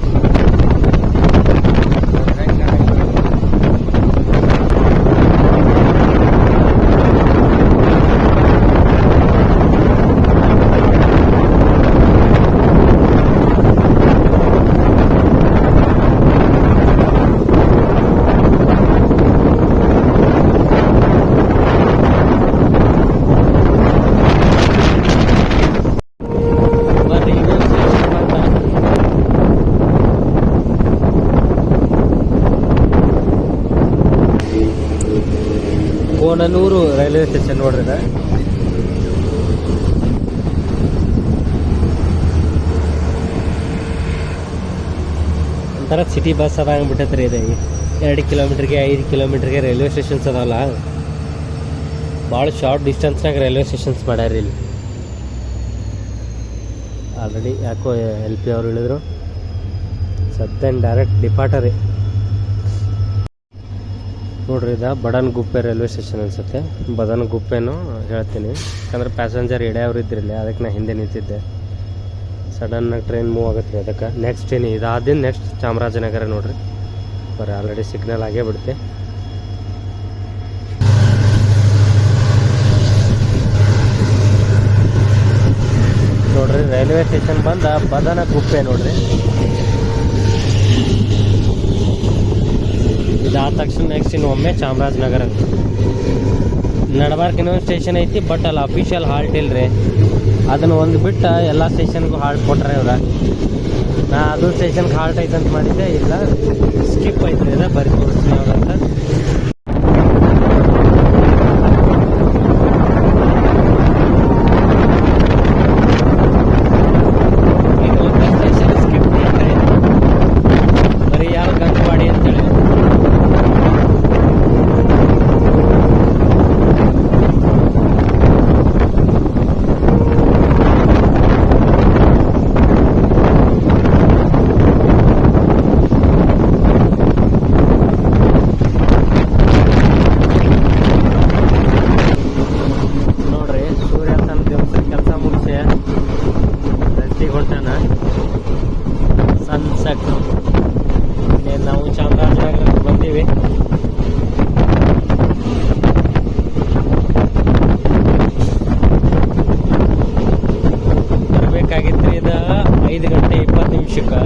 S1: ಕೋನನೂರು ರೈಲ್ವೆ ಸ್ಟೇಷನ್ ನೋಡ್ರಿ. ಒಂಥರ ಸಿಟಿ ಬಸ್ ಅದ ಹಂಗ್ಬಿಟ್ಟೈತ್ರಿ ಇದು. 2 ಕಿಲೋಮೀಟ್ರಿಗೆ 5 ಕಿಲೋಮೀಟ್ರಿಗೆ ರೈಲ್ವೆ ಸ್ಟೇಷನ್ಸ್ ಅದಾವಲ್ಲ, ಭಾಳ ಶಾರ್ಟ್ ಡಿಸ್ಟೆನ್ಸ್ನಾಗ ರೈಲ್ವೆ ಸ್ಟೇಷನ್ಸ್ ಮಾಡ್ಯಾರ ಇಲ್ಲಿ ಆಲ್ರೆಡಿ. ಯಾಕೋ LP ಅವ್ರು ಹೇಳಿದ್ರು ಸದ್ಯ ಡೈರೆಕ್ಟ್ ಡಿಪಾರ್ಟ ರೀ. ನೋಡ್ರಿ ಇದು ಬಡನ್ಗುಪ್ಪೆ ರೈಲ್ವೆ ಸ್ಟೇಷನ್ ಅನ್ಸುತ್ತೆ. ಬದನಗುಪ್ಪೆನೂ ಹೇಳ್ತೀನಿ, ಯಾಕಂದ್ರೆ ಪ್ಯಾಸೆಂಜರ್ ಎಡೆಯವ್ರು ಇದ್ರಿಲ್ಲ, ಅದಕ್ಕೆ ನಾ ಹಿಂದೆ ನಿಂತಿದ್ದೆ. ಸಡನ್ನಾಗಿ ಟ್ರೈನ್ ಮೂವ್ ಆಗುತ್ತೆ ಅದಕ್ಕೆ. ನೆಕ್ಸ್ಟ್ ಏನು ಇದಾದಿಂದ ನೆಕ್ಸ್ಟ್ ಚಾಮರಾಜನಗರ ನೋಡ್ರಿ. ಬರೀ ಆಲ್ರೆಡಿ ಸಿಗ್ನಲ್ ಆಗೇ ಬಿಡುತ್ತೆ. ನೋಡ್ರಿ ರೈಲ್ವೆ ಸ್ಟೇಷನ್ ಬಂದ ಬದನಗುಪ್ಪೆ ನೋಡ್ರಿ. ಇದಾದ ತಕ್ಷಣ ನೆಕ್ಸ್ಟ್ ಇನ್ನು ಒಮ್ಮೆ ಚಾಮರಾಜನಗರ. ನಡಬಾರ್ಕ ಇನ್ನೊಂದು ಸ್ಟೇಷನ್ ಐತಿ, ಬಟ್ ಅಲ್ಲಿ ಅಫಿಷಿಯಲ್ ಹಾಲ್ಟ್ ಇಲ್ರಿ. ಅದನ್ನು ಒಂದು ಬಿಟ್ಟು ಎಲ್ಲ ಸ್ಟೇಷನ್ಗೂ ಹಾಲ್ಟ್ ಕೊಟ್ರೆ ಇವ್ರ. ನಾ ಅದು ಸ್ಟೇಷನ್ಗೆ ಹಾಲ್ಟ್ ಐತೆ ಅಂತ ಮಾಡಿದ್ದೆ, ಇಲ್ಲ ಸ್ಕಿಪ್ ಐತ್ರಿ. ಅದ ಬರೀ ತೋರಿಸ್ತೀನಿ ಯಾವ್ದಂತ. ಸನ್ಸೆಟ್. ನಾವು ಚಾಮರಾಜನಗರಕ್ಕೆ ಬಂದೀವಿ. ಬರಬೇಕಾಗಿತ್ತು ಇದು 5 ಗಂಟೆ 20 ನಿಮಿಷಕ್ಕೆ.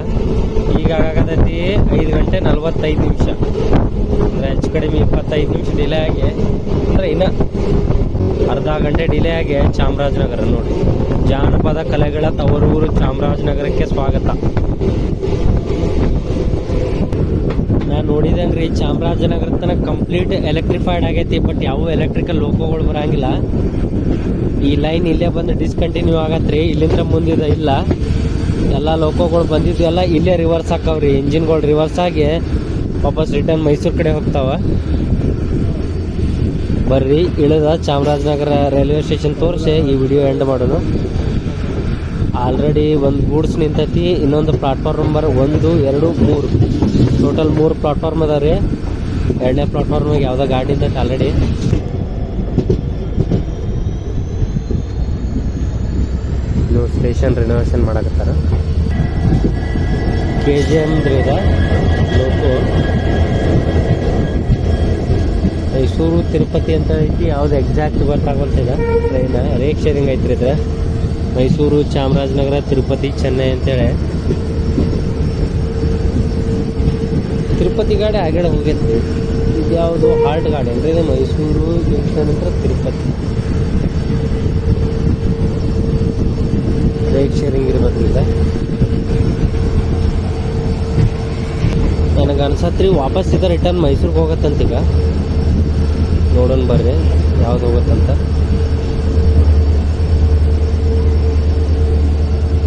S1: ಈಗ ಆಗತೈತಿ 5 ಗಂಟೆ 45 ನಿಮಿಷ. ಅಂದರೆ ಹೆಚ್ಚು ಕಡಿಮೆ 25 ನಿಮಿಷ ಡಿಲೇ ಆಗಿ, ಅಂದರೆ ಇನ್ನು ಅರ್ಧ ಗಂಟೆ ಡಿಲೇ ಆಗಿ ಚಾಮರಾಜನಗರ ನೋಡಿ. ಜಾನಪದ ಕಲೆಗಳ ತವರೂರು ಚಾಮರಾಜನಗರಕ್ಕೆ ಸ್ವಾಗತ. ನಾನು ನೋಡಿದಂಗ್ರಿ ಚಾಮರಾಜನಗರ ತನಕ ಕಂಪ್ಲೀಟ್ ಎಲೆಕ್ಟ್ರಿಫೈಡ್ ಆಗೈತಿ, ಬಟ್ ಯಾವ ಎಲೆಕ್ಟ್ರಿಕಲ್ ಲೋಕೋಗಳು ಬರಂಗಿಲ್ಲ. ಈ ಲೈನ್ ಇಲ್ಲೇ ಬಂದು ಡಿಸ್ಕಂಟಿನ್ಯೂ ಆಗತ್ರಿ. ಇಲ್ಲಿಂದ ಮುಂದಿದ ಇಲ್ಲ, ಎಲ್ಲ ಲೋಕೋಗಳು ಬಂದಿದ್ದು ಎಲ್ಲ ಇಲ್ಲೇ ರಿವರ್ಸ್ ಹಾಕವ್ರಿ. ಇಂಜಿನ್ಗಳು ರಿವರ್ಸ್ ಆಗಿ ವಾಪಸ್ ರಿಟರ್ನ್ ಮೈಸೂರು ಕಡೆ ಹೋಗ್ತಾವ. ಬರ್ರಿ ಇಳಿದ ಚಾಮರಾಜನಗರ ರೈಲ್ವೆ ಸ್ಟೇಷನ್ ತೋರಿಸಿ ಈ ವಿಡಿಯೋ ಎಂಡ್ ಮಾಡೋಣ. ಆಲ್ರೆಡಿ ಒಂದು ಗೂಡ್ಸ್ ನಿಂತೈತಿ, ಇನ್ನೊಂದು ಪ್ಲಾಟ್ಫಾರ್ಮ್ ನಂಬರ್ 1, 2, 3 ಟೋಟಲ್ 3 ಪ್ಲಾಟ್ಫಾರ್ಮ್ ಅದ ರೀ. 2ನೇ ಪ್ಲಾಟ್ಫಾರ್ಮಿಗೆ ಯಾವುದೋ ಗಾಡಿ ಇದ್ದೈತೆ ಆಲ್ರೆಡಿ. ಇನ್ನು ಸ್ಟೇಷನ್ ರಿನೋವೇಷನ್ ಮಾಡಕತ್ತಾರ. KGM ರೀ ಇದು ಲೋಕು. ಮೈಸೂರು ತಿರುಪತಿ ಅಂತ ಐತಿ, ಯಾವ್ದು ಎಕ್ಸಾಕ್ಟ್ ಗೊತ್ತಾಗಲ್ತಿದೆ. ಟ್ರೈನ್ ರೇಕ್ ಶೇರಿಂಗ್ ಐತ್ರಿ ಇದು. ಮೈಸೂರು, ಚಾಮರಾಜನಗರ, ತಿರುಪತಿ, ಚೆನ್ನೈ ಅಂತೇಳಿ. ತಿರುಪತಿ ಗಾಡಿ ಆಗಡೆ ಹೋಗೈತಿ. ಇದು ಯಾವುದು ಹಾಲ್ಟ್ ಗಾಡಿ ಅಂದರೆ ಇದು ಮೈಸೂರು ಜಂಕ್ಷನ್ ನಂತರ ತಿರುಪತಿ. ರೇಕ್ ಶೇರಿಂಗ್ ಇರ್ಬೇಕು ಈಗ. ನನಗೆ ಅನ್ಸತ್ರಿ ವಾಪಸ್ ಇದ ರಿಟರ್ನ್ ಮೈಸೂರಿಗೆ ಹೋಗತ್ತಂತೀಗ. ನೋಡೋಣ ಬರ್ರಿ ಯಾವ್ದು ಹೋಗುತ್ತಂತ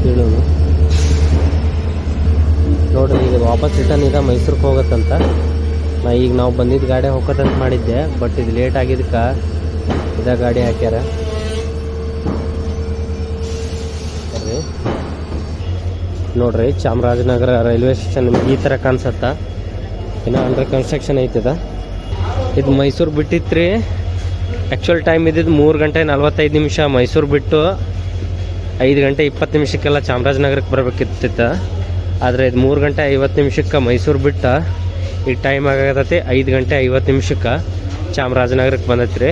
S1: ಕೇಳೋಣ. ನೋಡ್ರಿ ಈಗ ವಾಪಸ್ ರಿಟರ್ನ್ ಈಗ ಮೈಸೂರಿಗೆ ಹೋಗತ್ತಂತ. ಈಗ ನಾವು ಬಂದಿದ್ದ ಗಾಡಿ ಹೋಗತ್ತಂತ ಮಾಡಿದ್ದೆ, ಬಟ್ ಇದು ಲೇಟ್ ಆಗಿದ್ದಕ್ಕೆ ಇದ ಗಾಡಿ ಹಾಕ್ಯಾರ. ನೋಡ್ರಿ ಚಾಮರಾಜನಗರ ರೈಲ್ವೆ ಸ್ಟೇಷನ್ ನಿಮ್ಗೆ ಈ ಥರ ಕಾಣಿಸತ್ತ. ಇನ್ನೂ ಅಂಡರ್ ಕನ್ಸ್ಟ್ರಕ್ಷನ್ ಐತದ. ಇದು ಮೈಸೂರು ಬಿಟ್ಟಿತ್ರಿ. ಆ್ಯಕ್ಚುಲ್ ಟೈಮ್ ಇದ್ದಿದ್ದು 3 ಗಂಟೆ 45 ನಿಮಿಷ. ಮೈಸೂರು ಬಿಟ್ಟು 5 ಗಂಟೆ 20 ನಿಮಿಷಕ್ಕೆಲ್ಲ ಚಾಮರಾಜನಗರಕ್ಕೆ ಬರಬೇಕಿತ್ತ. ಆದರೆ ಇದು 3 ಗಂಟೆ 50 ನಿಮಿಷಕ್ಕೆ ಮೈಸೂರು ಬಿಟ್ಟ. ಈಗ ಟೈಮ್ ಆಗತೈತಿ 5 ಗಂಟೆ 50 ನಿಮಿಷಕ್ಕೆ ಚಾಮರಾಜನಗರಕ್ಕೆ ಬಂದೈತ್ರಿ.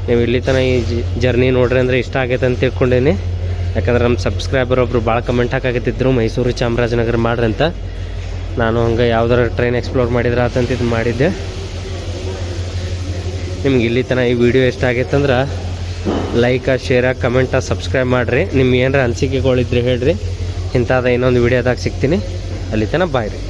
S1: ನೀವು ಇಲ್ಲಿ ತನಕ ಈ ಜರ್ನಿ ನೋಡ್ರಿ ಅಂದರೆ ಇಷ್ಟ ಆಗೈತೆ ಅಂತ ತಿಳ್ಕೊಂಡೇನಿ. ಯಾಕಂದ್ರೆ ನಮ್ಮ ಸಬ್ಸ್ಕ್ರೈಬರ್ ಒಬ್ಬರು ಭಾಳ ಕಮೆಂಟ್ ಹಾಕಾಕತ್ತಿದ್ರು ಮೈಸೂರು ಚಾಮರಾಜನಗರ ಮಾಡ್ರಿ ಅಂತ. ನಾನು ಹಂಗೆ ಯಾವ್ದಾರು ಟ್ರೈನ್ ಎಕ್ಸ್ಪ್ಲೋರ್ ಮಾಡಿದ್ರೆ ಆತಂತ ಇದು ಮಾಡಿದ್ದೆ. ನಿಮ್ಗೆ ಇಲ್ಲಿ ತನಕ ಈ ವಿಡಿಯೋ ಇಷ್ಟ ಆಗೈತೆ ಅಂದ್ರೆ ಲೈಕ, ಶೇರ, ಕಮೆಂಟ, ಸಬ್ಸ್ಕ್ರೈಬ್ ಮಾಡಿರಿ. ನಿಮ್ಗೆ ಏನಾರ ಅನಿಸಿಕೆಗಳಿದ್ರೆ ಹೇಳ್ರಿ. ಇಂಥದ್ದು ಇನ್ನೊಂದು ವಿಡಿಯೋದಾಗ ಸಿಗ್ತೀನಿ. ಅಲ್ಲಿ ತನಕ ಬಾಯ್ ರೀ.